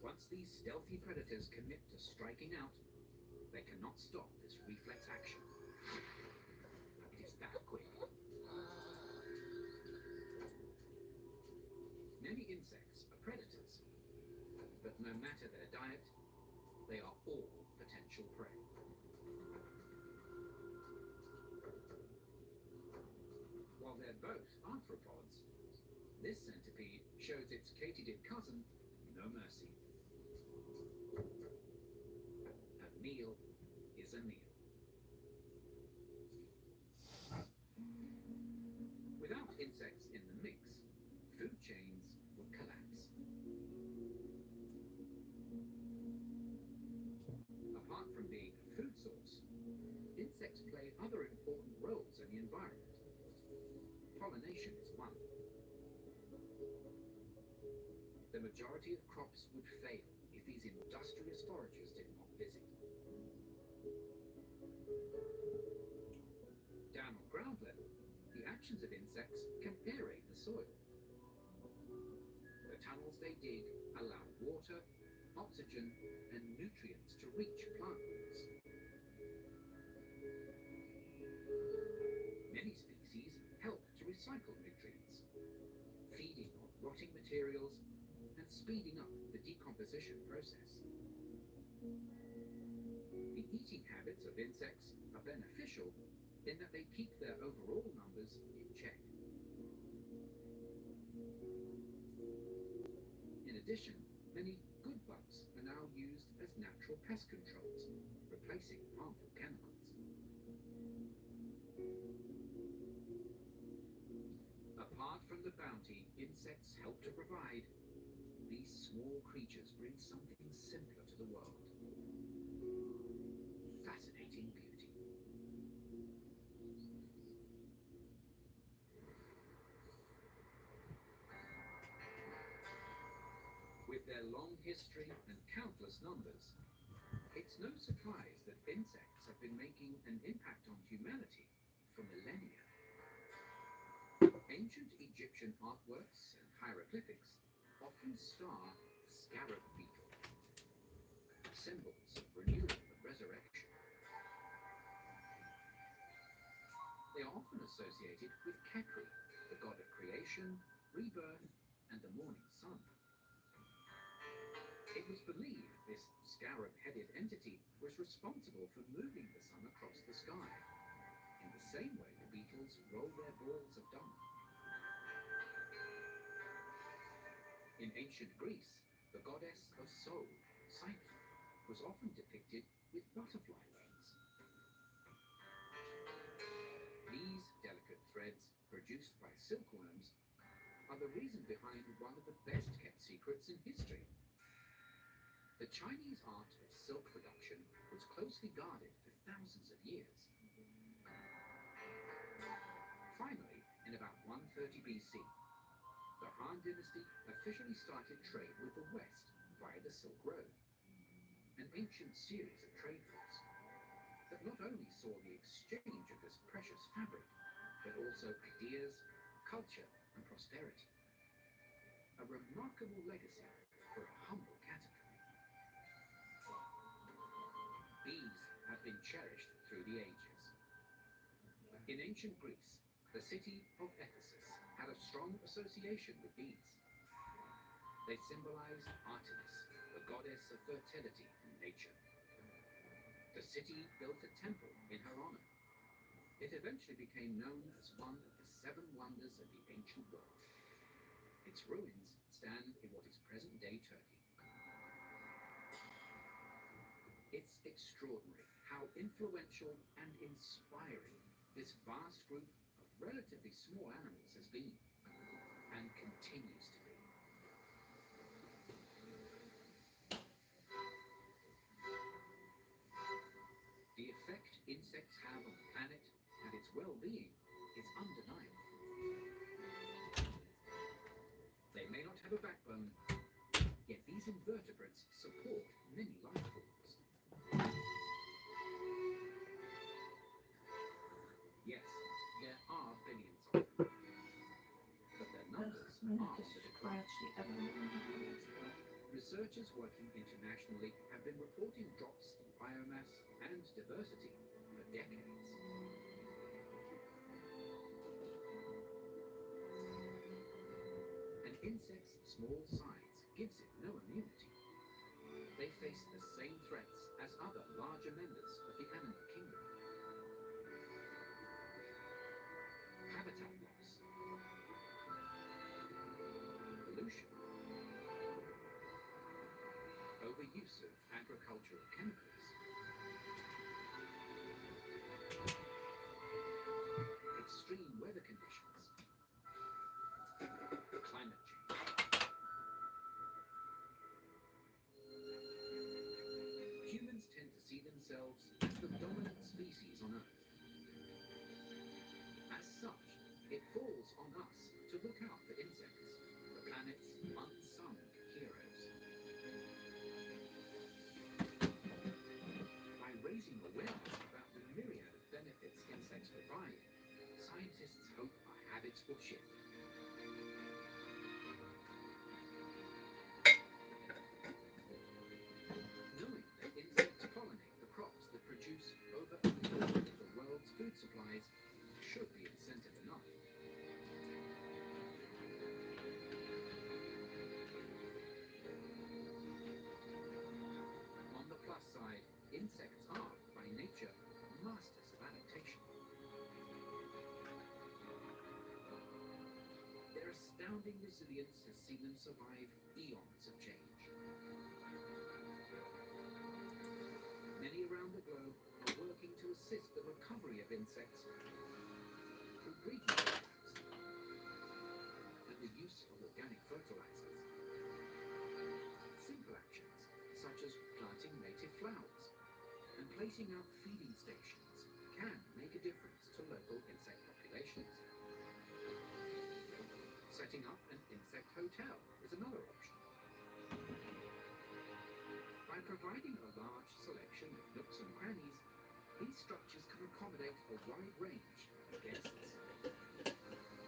Once these stealthy predators commit to striking out, they cannot stop this reflex action. It is that quick. Many insects are predators, but no matter their diet, they are all potential prey. While they're both arthropods, this centipede shows its katydid cousin no mercy. A meal is a meal. Without insects in the mix, food chains would collapse. Apart from being a food source, insects play other important roles in the environment. Pollination is one. The majority of crops would fail if these industrious foragers did not visit. Down on ground level, the actions of insects can aerate the soil. The tunnels they dig allow water, oxygen, and nutrients to reach plant roots. Many species help to recycle nutrients, feeding on rotting materials and speeding up the decomposition process. The eating habits of insects are beneficial in that they keep their overall numbers in check. In addition, many good bugs are now used as natural pest controls, replacing harmful chemicals. Apart from the bounty insects help to provide, these small creatures bring something simpler to the world. Fascinating beauty. With their long history and countless numbers, it's no surprise that insects have been making an impact on humanity for millennia. Ancient Egyptian artworks and hieroglyphics often star the scarab beetle, symbols of renewal and resurrection. They are often associated with Khepri, the god of creation, rebirth, and the morning sun. It was believed this scarab-headed entity was responsible for moving the sun across the sky, in the same way the beetles roll their balls of dung. In ancient Greece, the goddess of soul, Psyche, was often depicted with butterfly wings. These delicate threads produced by silkworms, are the reason behind one of the best kept secrets in history. The Chinese art of silk production was closely guarded for thousands of years. Finally, in about 130 BC, the Han Dynasty officially started trade with the West via the Silk Road, an ancient series of trade routes that not only saw the exchange of this precious fabric, but also ideas, culture, and prosperity. A remarkable legacy for a humble caterpillar. Bees have been cherished through the ages. In ancient Greece, the city of Ephesus had a strong association with bees. They symbolized Artemis, the goddess of fertility and nature. The city built a temple in her honor. It eventually became known as one of the 7 wonders of the ancient world. Its ruins stand in what is present-day Turkey. It's extraordinary how influential and inspiring this vast group of relatively small animals has been, and continues to be. The effect insects have on the planet and its well-being is undeniable. They may not have a backbone, yet these invertebrates support many life forms. Yes, there are billions of them, but their numbers are on the decline. Researchers working internationally have been reporting drops in biomass and diversity for decades. An insect's small size gives it no immunity. They face the same threats as other larger members of the animal kingdom. Habitat loss, pollution, overuse of agricultural chemicals, extreme weather conditions, climate change. Humans tend to see themselves as the dominant species on Earth. As such, it falls on us to look out for insects, the planet's unsung heroes. By raising awareness about the myriad of benefits insects provide, scientists hope our habits will shift. Knowing that insects pollinate the crops that produce over a third of the world's food supplies should be incentive enough. On the plus side, insects are, by nature, masters of adaptation. Their astounding resilience has seen them survive eons of change. Many around the globe are working to assist the recovery of insects through breeding programs and the use of organic fertilizers. Simple actions such as planting native flowers and placing out feeding stations can make a difference to local insect populations. Setting up an insect hotel is another option. By providing a large selection of nooks and crannies, these structures can accommodate a wide range of guests.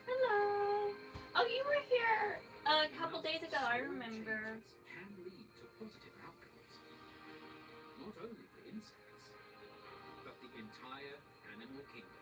Hello. Oh, you were here a couple days ago. I remember. Can lead to positive outcomes, not only for insects, but the entire animal kingdom.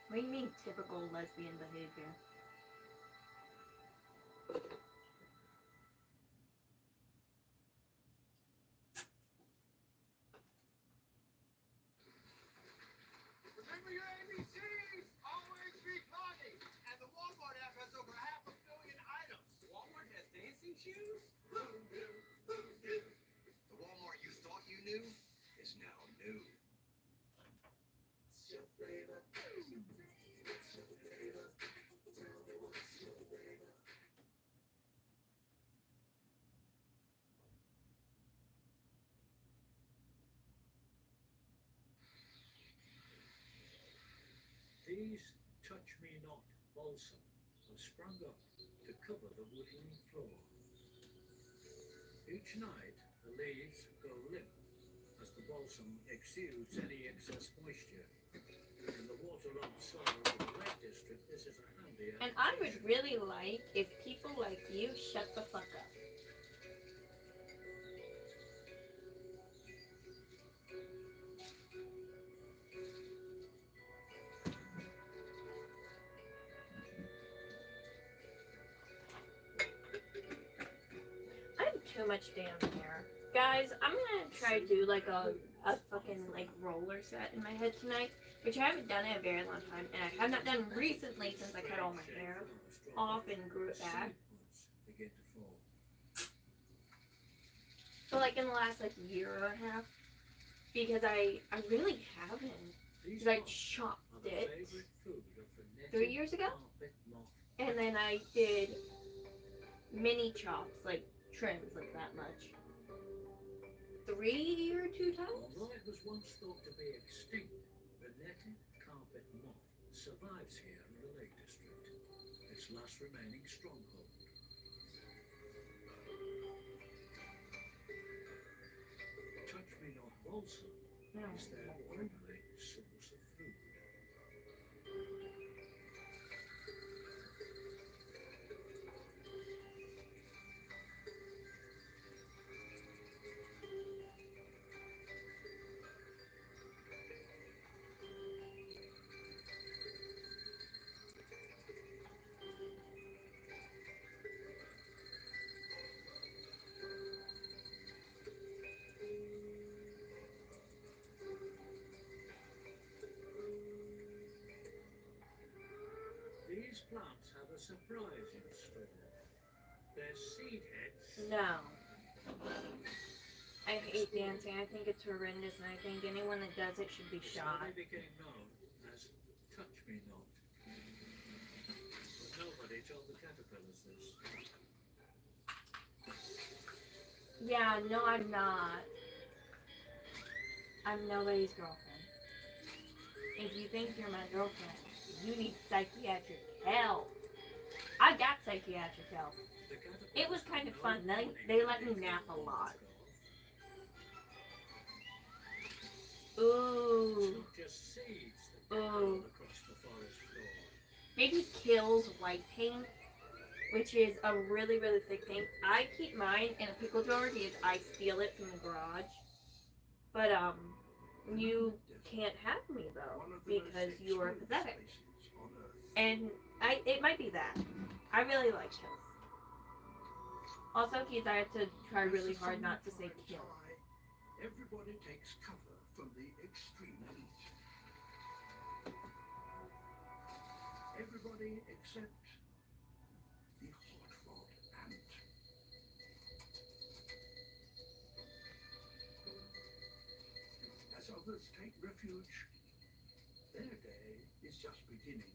What do you mean typical lesbian behavior? Remember your ABCs! Always be funny! And the Walmart app has over 500 million items. Walmart has dancing shoes? The Walmart you thought you knew is now new. These touch me not balsam have sprung up to cover the woodland floor. Each night the leaves go limp as the balsam exudes any excess moisture. In the waterlogged soil of the Lake District, this is a handy And I would really like if people like you shut the fuck up. I have too much damn hair. Guys, I'm gonna try to do like a fucking like roller set in my head tonight, which I haven't done in a very long time, and I have not done recently since I cut all my hair off and grew it back. begin to fall. But like in the last like year and a half, because I really haven't. These Because I moths chopped are the it favorite food of the 3 years ago, carpet moth. and then I did mini chops, like trims, like that much. 3 or 2 times. Although it was once thought to be extinct, the netted carpet moth survives here in the Lake District, its last remaining stronghold. Touch me not balsam No. is their only source of food. These plants have a surprise in store. Their seed heads. No. I hate dancing. I think it's horrendous, and I think anyone that does it should be shot. They became known as Touch Me Not. But nobody told the caterpillars this. Yeah, no, I'm not. I'm nobody's girlfriend. If you think you're my girlfriend, you need psychiatric help. I got psychiatric help. It was kind of fun. They let me nap a lot. Ooh. It's not just seeds that Ooh. fall across the forest floor. Maybe Kills white paint, which is a really, really thick paint. I keep mine in a pickle jar because I steal it from the garage. But you can't have me though because you are pathetic. And it might be that. I really like Kills. Also, kids, I have to try really hard not to say kill. Everybody takes cover from the extreme heat. Everybody except the hot rod ant. As others take refuge, their day is just beginning.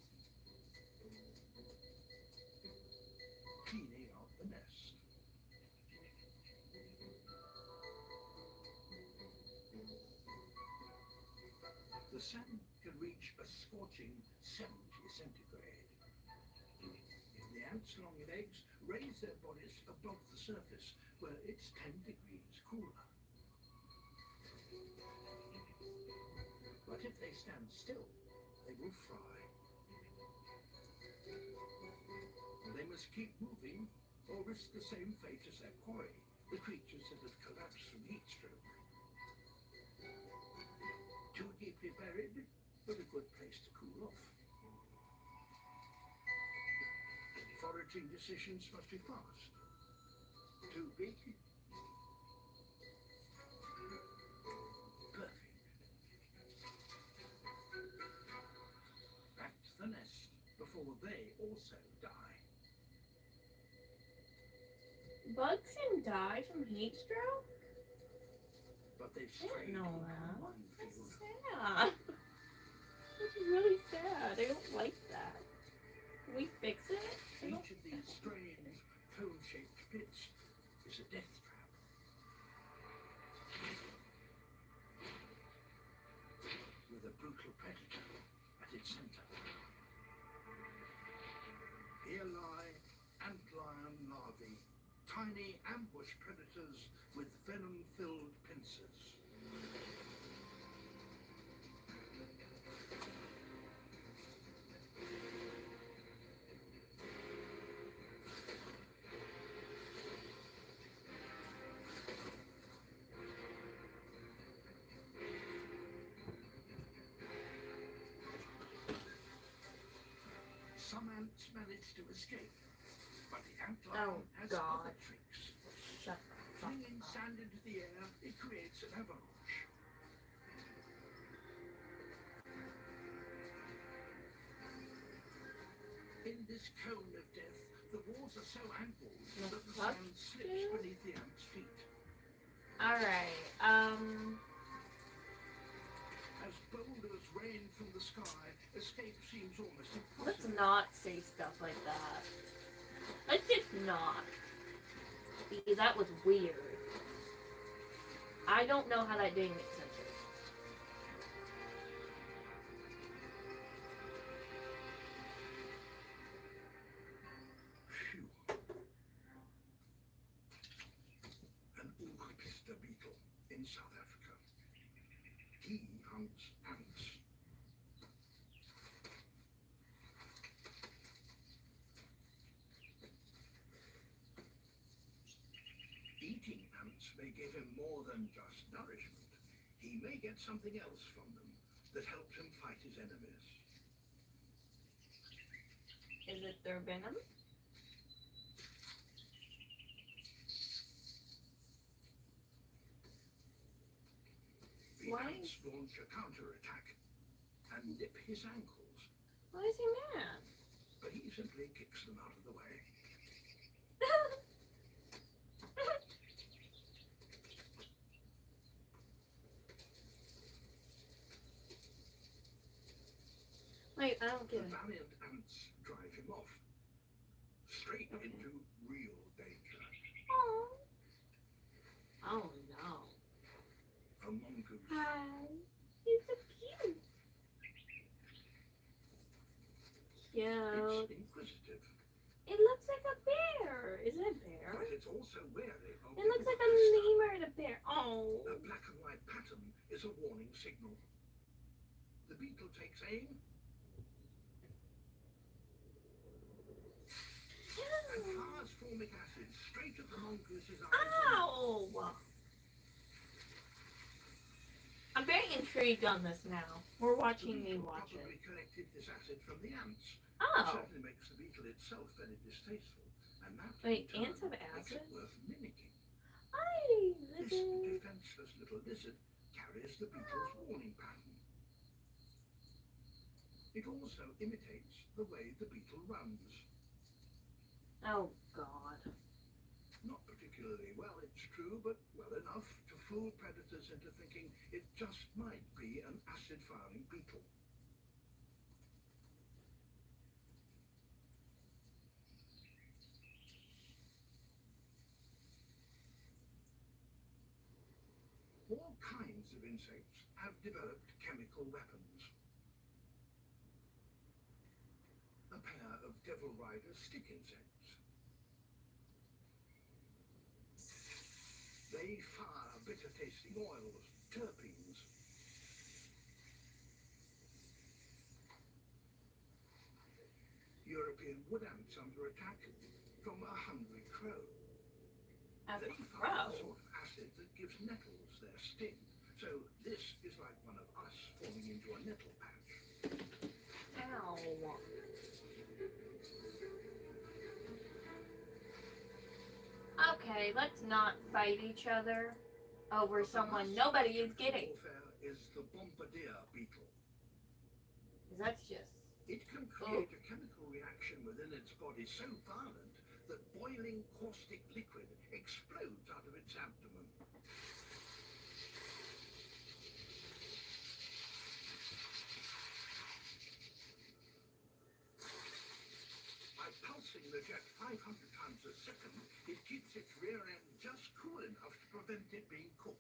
Cleaning out the nest. The sun can reach a scorching 70 centigrade. The ants' long legs raise their bodies above the surface where it's 10 degrees cooler. But if they stand still, they will fry. They must keep moving or risk the same fate as their quarry, the creatures that have collapsed from heat stroke. Too deeply buried, but a good place to cool off. hunting decisions must be fast. Too big? Perfect. Back to the nest before they also die. Bugs can die from heat stroke? But they've I didn't strayed know from that. one That's field. sad. That's really sad. I don't like that. Can we fix it? I don't- Each of these strange, cone-shaped pits is a death trap. With a brutal predator at its center. Here lie antlion larvae, tiny ambush predators with venom-filled pincers. Some ants manage to escape, but the antlion Oh, has God. other tricks. Shut the fuck Flinging up. sand into the air, it creates an avalanche. In this cone of death, the walls are so ample The that the fuck, sand slips dude? beneath the ants' feet. Alright, As boulders rain from the sky, escape seems almost let's impossible. not say stuff like that. Let's just not. Because that was weird. I don't know how that didn't get censored. Phew. An Oogpista beetle in South Africa. He hunts ants. Eating ants may give him more than just nourishment. He may get something else from them that helps him fight his enemies. Is it their venom? The Why? ants launch a counterattack and nip his ankles, Why is he mad? but he simply kicks them out of the way. Wait, I don't The get it. valiant ants drive him off, straight Okay. into real danger. Oh. Oh no. A mongoose. Hi. He's so cute. It's Cute. inquisitive, It looks like a bear. Is it a bear? but it's also wary of It looks like a little lemur and a bear. Oh. A black and white pattern is a warning signal. The beetle takes aim and fires formic acid straight at the mongoose's eyes. Ow! I'm very intrigued on this now. We're The watching me beetle watch probably it. collected this acid from the ants. It Oh. certainly makes the beetle itself very distasteful, and that Wait, in turn ants have makes it acid? worth mimicking. Hi, This lizard. defenseless little lizard carries the beetle's warning pattern. It also imitates the way the beetle runs. Oh God. Not particularly well, it's true, but well enough to fool predators into thinking it just might be an acid-firing beetle. All kinds of insects have developed chemical weapons. A pair of devil rider stick insects. They fire bitter-tasting oils, terpenes. European wood ants under attack from a hungry crow. A They fire crow. a sort of acid that gives nettles their sting. So this is like one of us falling into a nettle patch. Ow. Okay, let's not fight each other over someone nobody is getting. Warfare is the bombardier beetle. 'Cause that's just... It can create a chemical reaction within its body so violent that boiling caustic liquid explodes out of its abdomen. By pulsing the jet 500 times a second, it keeps its rear end just cool enough to prevent it being cooked.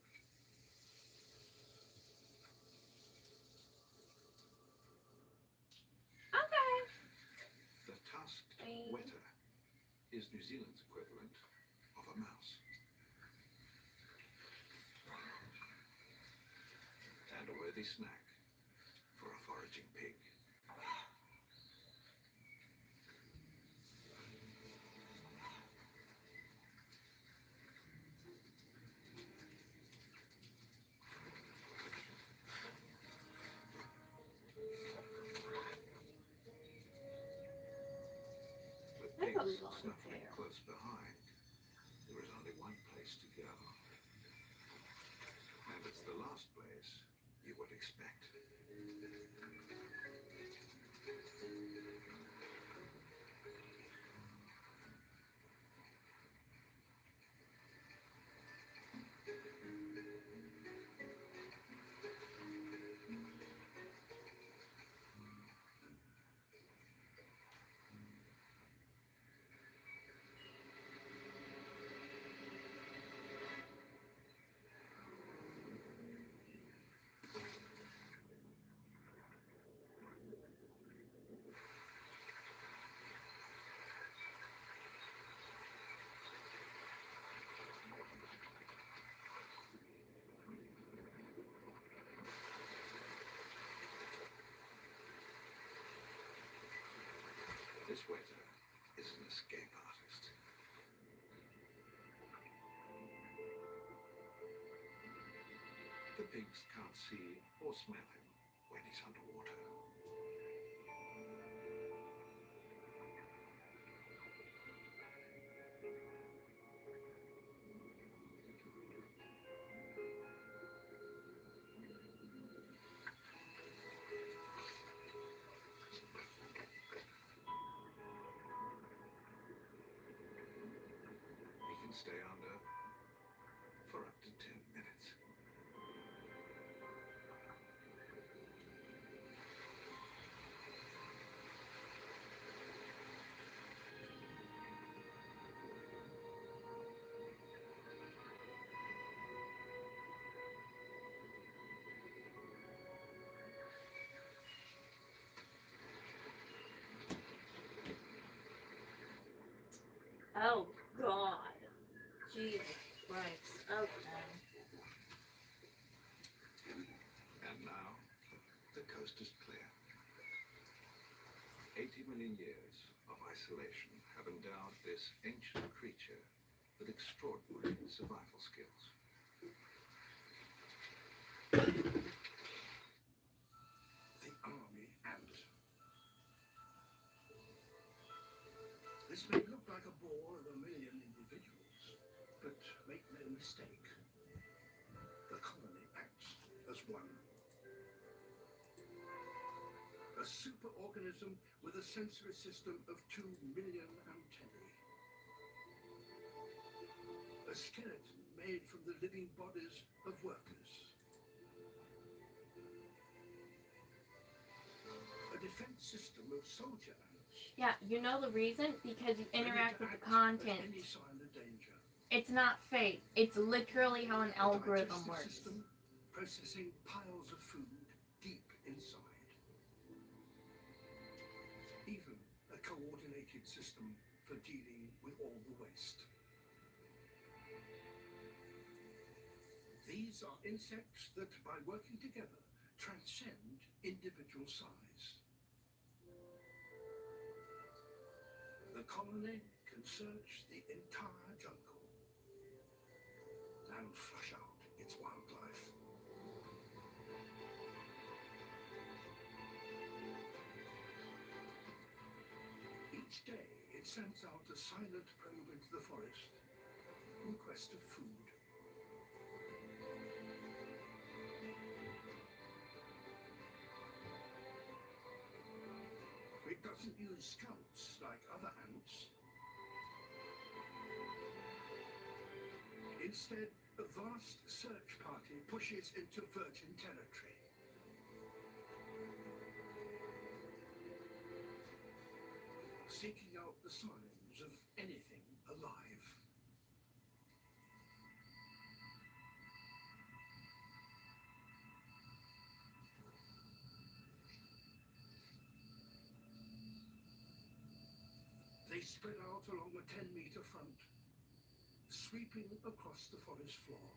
Okay. The tusked Bye. weta is New Zealand's equivalent of a mouse. And a worthy snack for a foraging pig. With That's a pigs lot of snuffling hair. close behind, there is only one place to go. And it's the last place you would expect. This weta is an escape artist. The pigs can't see or smell him when he's underwater. He can stay under for up to 10 minutes. Oh, God. Jesus Christ. Okay. And now, the coast is clear. 80 million years of isolation have endowed this ancient creature with extraordinary survival skills. The army ant. This may look like a ball of 1 million individuals, but make no mistake, the colony acts as one. A superorganism with a sensory system of 2 million antennae. A skeleton made from the living bodies of workers. A defense system of soldier ants. Yeah, you know the reason? Because you ready interact to with the act at content. any sign of danger. It's not fake. It's literally how an A algorithm digestive works. system processing piles of food deep inside. Even a coordinated system for dealing with all the waste. These are insects that, by working together, transcend individual size. The colony can search the entire jungle and flush out its wildlife. Each day, it sends out a silent probe into the forest, in quest of food. It doesn't use scouts like other ants. Instead, a vast search party pushes into virgin territory. Seeking out the signs of anything alive. They spread out along a 10-meter front, sweeping across the forest floor.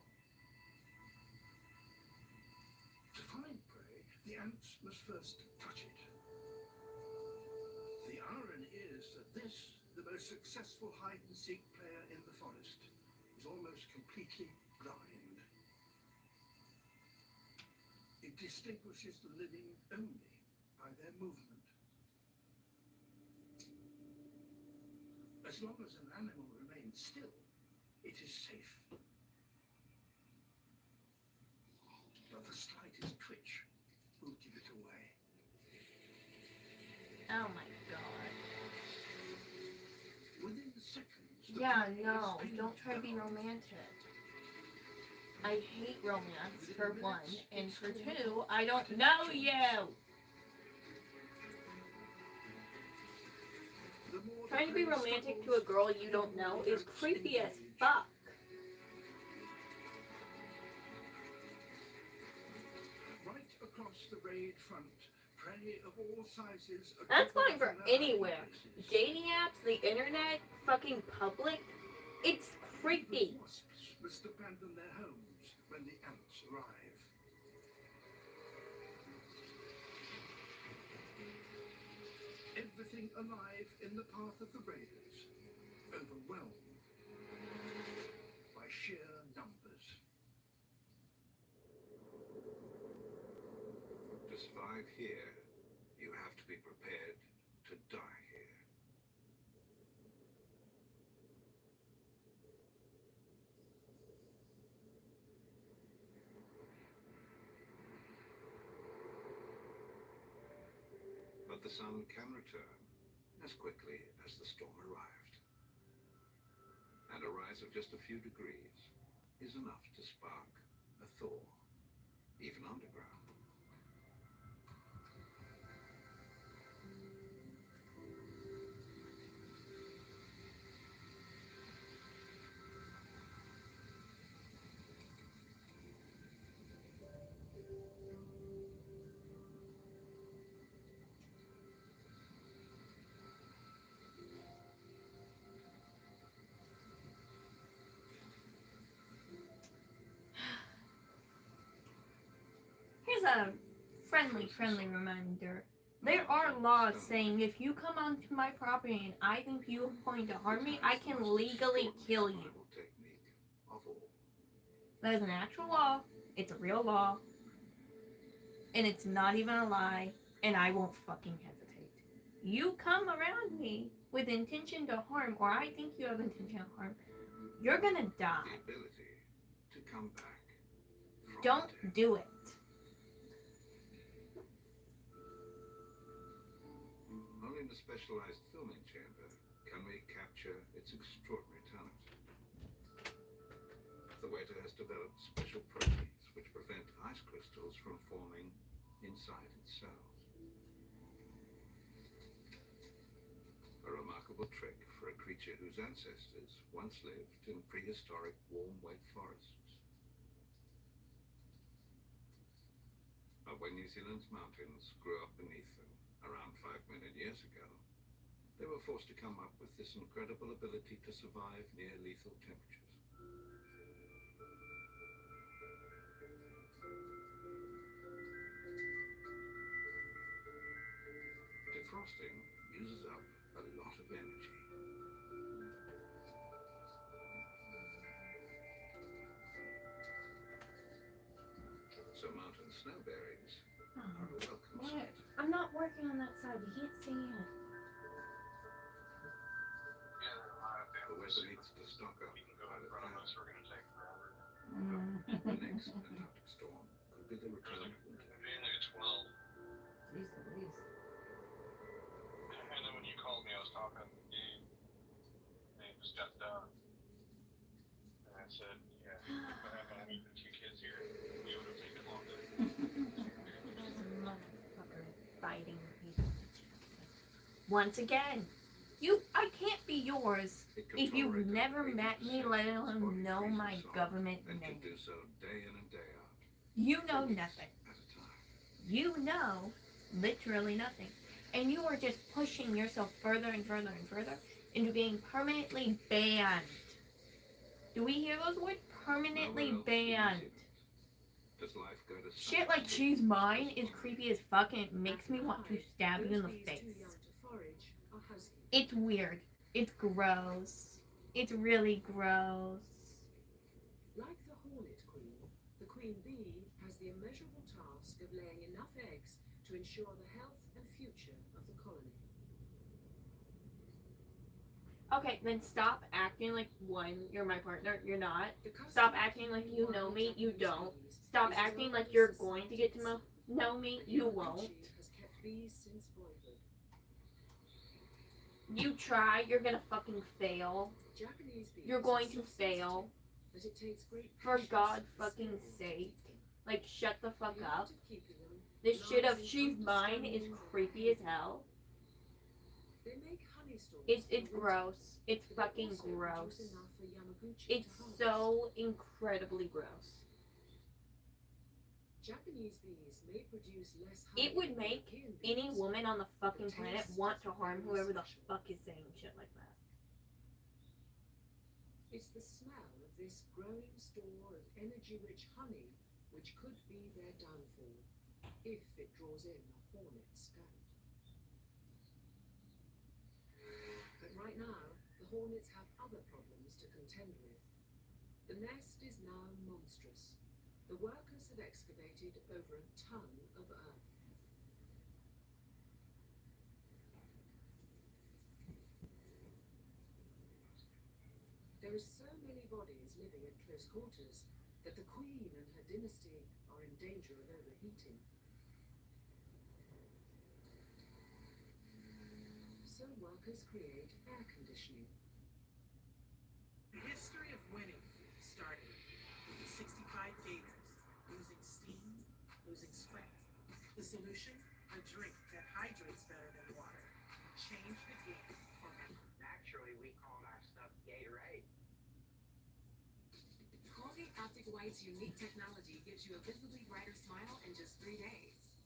To find prey, the ants must first touch it. The irony is that this, the most successful hide-and-seek player in the forest, is almost completely blind. It distinguishes the living only by their movement. As long as an animal remains still, it is safe. But the slightest twitch will give it away. Oh my god. Within seconds, the Yeah, prey is no, pinned don't try to be down. romantic. I hate romance, for one, and for two, I don't know you! The more the Trying to be prey romantic to struggles, a girl you don't the more know the is ants creepy as engage. fuck. Right across the raid front, prey of all sizes are That's gathered fine for from their hiding anywhere. places. Dating apps, the internet, fucking public, it's creepy. The wasps must abandon their homes when the ants arrive. Everything alive in the path of the raiders, overwhelmed by sheer numbers. To survive here, you have to be prepared to die here. But the sun can return as quickly as the storm arrived. And a rise of just a few degrees is enough to spark a thaw, even underground. Here's a friendly reminder. There are laws saying if you come onto my property and I think you are going to harm me, I can legally kill you. That is an actual law. It's a real law. And it's not even a lie. And I won't fucking hesitate. You come around me with intention to harm, or I think you have intention to harm, you're gonna die. The ability to come back from Don't death. do it. Only in the specialized filming chamber can we capture its extraordinary talent. The waiter has developed special proteins which prevent ice crystals from forming inside its cells. A remarkable trick for a creature whose ancestors once lived in prehistoric warm, wet forests. But when New Zealand's mountains grew up beneath them around 5 million years ago, they were forced to come up with this incredible ability to survive near lethal temperatures. Defrosting uses up a lot of energy. So mountain snowberries are a welcome What? sight. I'm not working on that side. You can't see it. The weather needs to stock up by the thousand. The next Antarctic storm could be the return of winter. Being like a 12. Jeez Louise. And then when you called me, I was talking to Dave. And he just got done. And I said, yeah, if I had only the 2 kids here, it would have taken longer. Motherfucker fighting people. Once again, I can't be yours It can if you've tolerate never up to met me, 80% let alone body know freezing my zone, government and name. can do so day in and day out. You know for weeks nothing. at a time. You know literally nothing. And you are just pushing yourself further and further and further into being permanently banned. Do we hear those words? Permanently Nowhere else banned. do you see them. Does life go to Shit like she's mine is creepy as fuck and it makes me want to stab you in the face. It's weird. It's gross. It's really gross. Like the hornet queen, the queen bee has the immeasurable task of laying enough eggs to ensure the health and future of the colony. Okay, then stop acting like one, you're my partner, you're not. The custom Stop of acting like keeping you know wild me, you Japanese don't. bees Stop is acting as like old you're as going to society get to itself. know me, And you Yamaguchi won't. has kept bees since boyhood. You try, you're gonna fucking fail. Japanese bees You're going are to so fail. sensitive that it takes great For patience God's and fucking skill. sake. Like, shut the fuck The up. art of keeping them This shit of lies in she's mine is understanding creepy as their hell. They make honey stores It's for winter, gross. It's but they fucking also gross. produce enough for Yamaguchi It's to harvest. so incredibly gross. Japanese bees may produce less honey It would than make European any bees. woman on the fucking planet want to harm whoever the fuck is saying shit like that. It's the smell of this growing store of energy-rich honey which could be their downfall if it draws in a hornet scout. But right now, the hornets have other problems to contend with. The nest is now monstrous. The workers have excavated over a ton of earth. There are so many bodies living at close quarters that the queen and her dynasty are in danger of overheating. So workers create air conditioning. The history of winning started with the 65 gators, losing steam, losing sweat. The solution? A drink that hydrates better than water. Change the game forever. Naturally, we called our stuff Gatorade. Colgate Optic White's unique technology gives you a visibly brighter smile in just 3 days.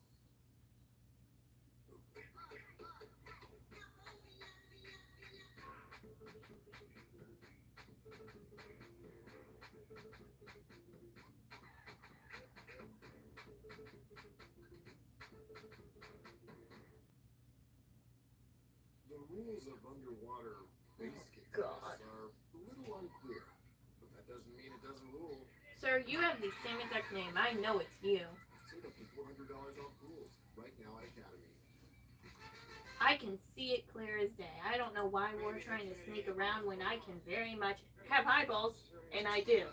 The rules of underwater basket God. are a little unclear, but that doesn't mean it doesn't rule. Sir, you have the same exact name. I know it's you. Save up to $400 off pools right now at Academy. I can see it clear as day. I don't know why we're trying to sneak around when I can very much have eyeballs, and I do.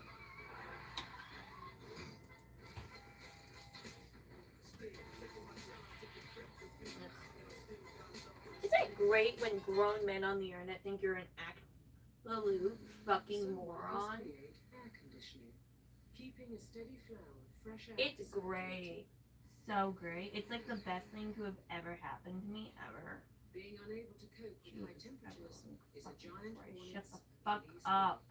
Isn't it great when grown men on the internet think you're an absolute fucking So moron? workers create air conditioning, keeping a steady flow of fresh air. It's to circulate. great. So great. It's like the best thing to have ever happened to me ever. Being unable to cope with high Jesus temperatures is a fucking giant Christ. hornet's Shut the fuck Achilles up.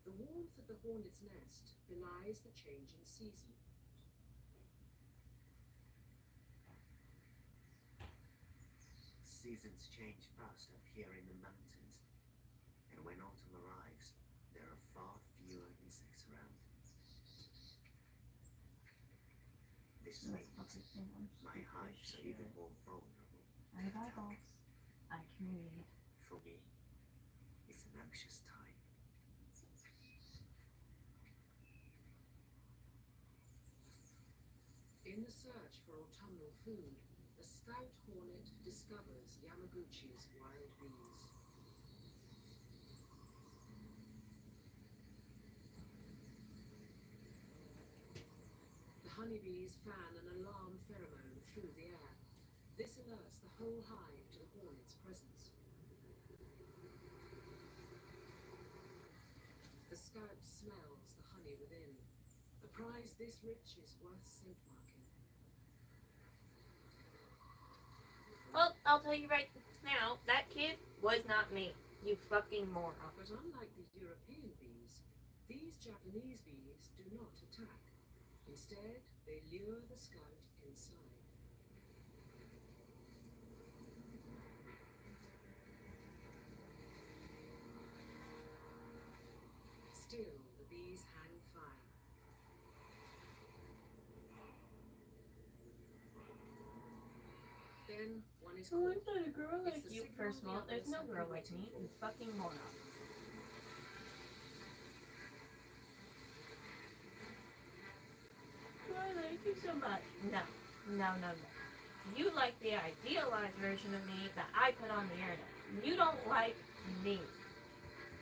The warmth of the hornet's nest belies the change in season. Seasons change fast up here in the mountains, and when autumn arrives, there are far fewer insects around. This means my hives are even more vulnerable. I have eyeballs. I can read. For me, it's an anxious time. In the search for autumnal food, a scout hornet discovers Yamaguchi's wild bees. honeybees fan an alarm pheromone through the air. This alerts the whole hive to the hornet's presence. The scout smells the honey within. A prize this rich is worth scent marking. Well, I'll tell you right now, that kid was not me. You fucking moron. But unlike the European bees, these Japanese bees do not attack. Instead, they lure the scout inside. Still, the bees hang fire. Then, one is Oh, caught. I'm not a girl It's like the you. signal First of all, the there's no others girl have like been me. waiting You for. fucking moron. Do I like you so much? No. No, no, no. You like the idealized version of me that I put on the internet. You don't like me.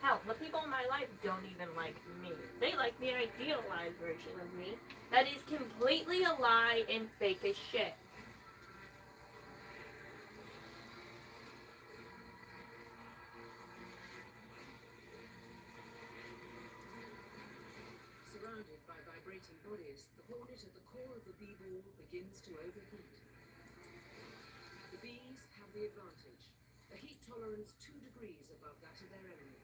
Hell, the people in my life don't even like me. They like the idealized version of me that is completely a lie and fake as shit. Surrounded by vibrating bodies, the hornet at the core of the bee ball begins to overheat. The bees have the advantage, a heat tolerance 2 degrees above that of their enemy.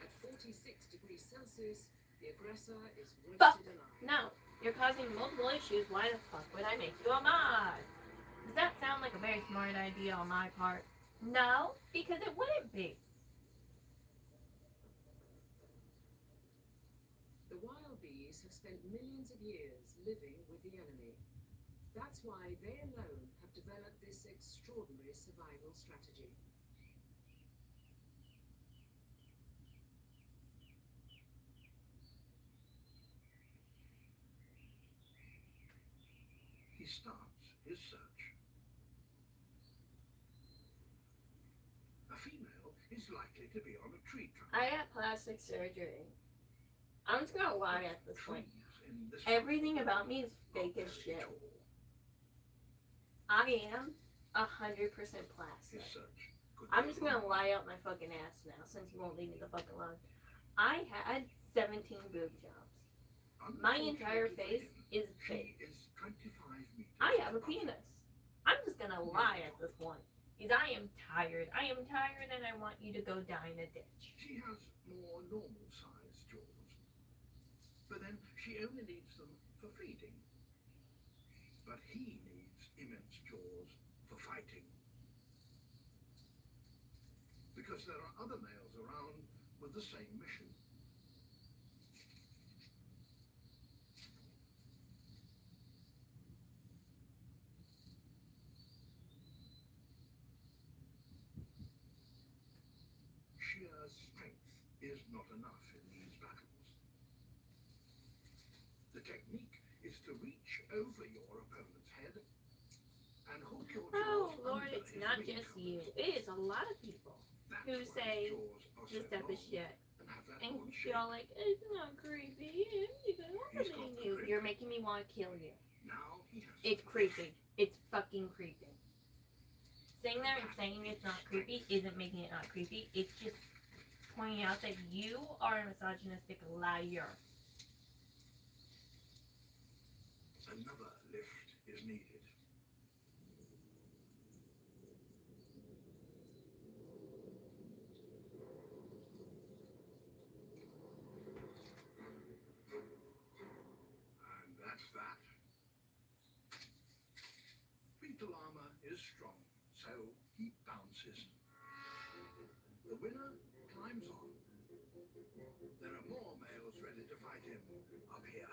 At 46 degrees Celsius, the aggressor is Fuck. roasted alive. No, you're causing multiple issues. Why the fuck would I make you a mod? Does that sound like a very smart idea on my part? No, because it wouldn't be. The wild bees have spent millions of years living with the enemy. That's why they alone have developed this extraordinary survival strategy. He starts his search. A female is likely to be on a tree trunk. I had plastic surgery. I'm just gonna lie at this point. Trees in this Everything about me is are fake as very shit. tall. I am 100% His plastic. search could I'm be just gonna long. lie out my fucking ass now, since you won't leave me the fuck alone. I had 17 boob jobs. My entire face is fake. She is 25 meters I have a above. penis. I'm just gonna lie at this point. Because I am tired. I am tired and I want you to go die in a ditch. She has more normal sized jaws. But then she only needs them for feeding. But he needs immense jaws for fighting. Because there are other males around with the same mission. Sheer strength is not enough in these battles. The technique is to reach over your opponent's head and hook your Oh jaws Lord, under it's his not wing just covers. you. It is a lot of people That's who why say his jaws are this so type of long shit. and have that And odd shape. y'all like, it's not creepy. It's harming you. You're making me want to kill you. Now he has It's creepy. It's fucking creepy. Sitting there and saying it's not creepy isn't making it not creepy. It's just pointing out that you are a misogynistic liar. Another lift is needed. And that's that. Beetle armor is strong, so he bounces. The winner climbs on. There are more males ready to fight him up here.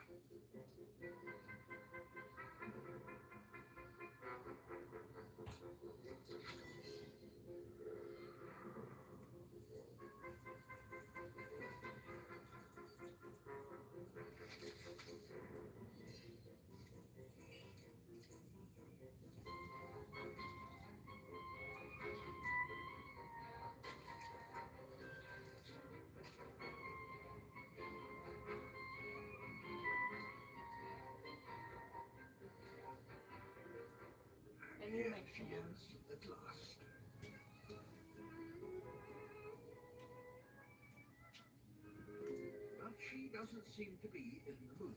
I need Here my she fan. is at last. But she doesn't seem to be in the mood.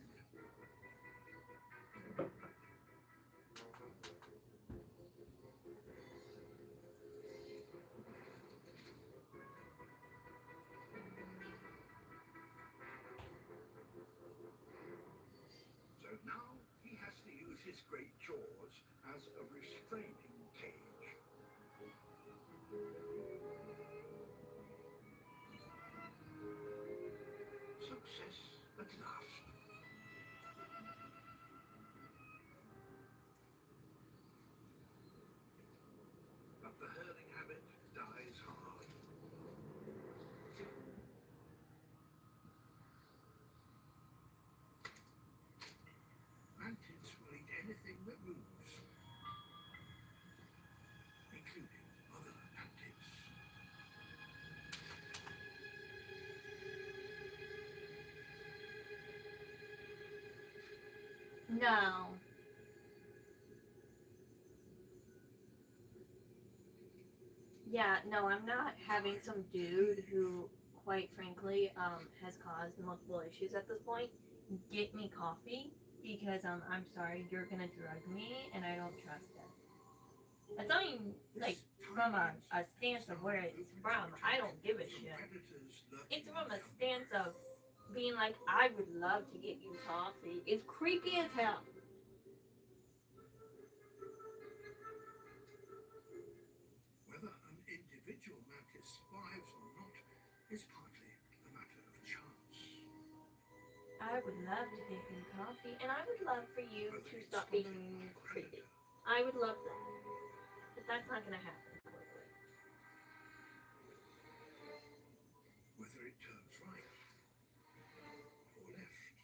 So now he has to use his great jaws as a restraining cage. Success at last. But the herding habit dies hard. Mantids will eat anything that moves, including other mantids. No. Yeah, no, I'm not having some dude who, quite frankly, has caused multiple issues at this point get me coffee because I'm sorry, you're gonna drug me and I don't trust it. It's not even like from a stance of where it's from. I don't give a shit. It's from a stance of being like, I would love to get you coffee. It's creepy as hell. Whether an individual mantis survives or not is partly a matter of chance. I would love to get you coffee, and I would love for you Whether to it's stop spotted being by a creepy. predator, I would love that. But that's not gonna happen quickly. whether it turns right or left.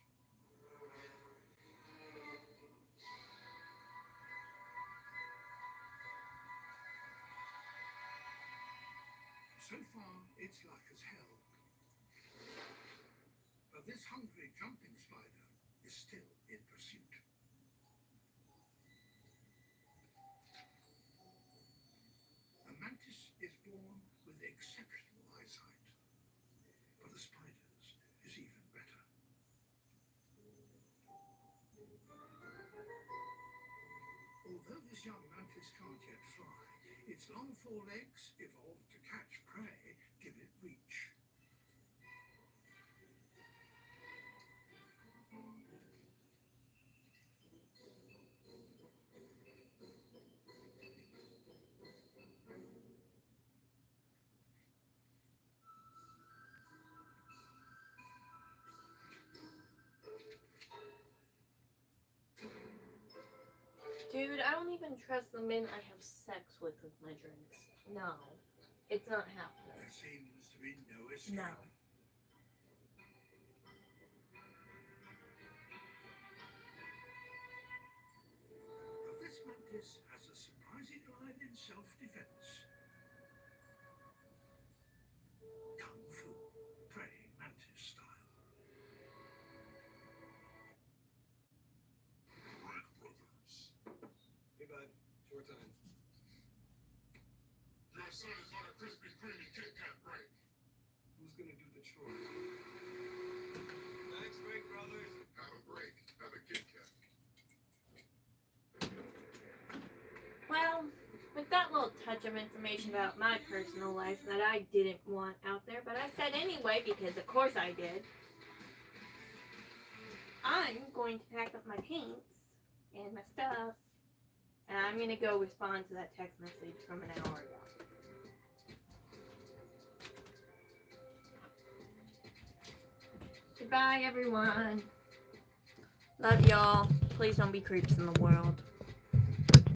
So far, it's luck as hell. But this hungry jumping spider is still in pursuit. A mantis is born with exceptional eyesight, but the spider's is even better. Although this young mantis can't yet fly, its long forelegs, evolved to catch prey, give it reach. Dude, I don't even trust the men I have sex with my drinks. No. It's not happening. There seems to be no escape. No. But this mantis has a surprising line in self-defense. Kung Fu, praying mantis style. Red Brothers. Hey, bud. Short time. Your son is on a Krispy Kreme Kit Kat break. Who's gonna do the chores? Thanks, Break Brothers. Have a break. Have a Kit Kat. Well, with that little touch of information about my personal life that I didn't want out there, but I said anyway because of course I did, I'm going to pack up my paints and my stuff, and I'm going to go respond to that text message from an hour ago. Goodbye, everyone. Love y'all. Please don't be creeps in the world.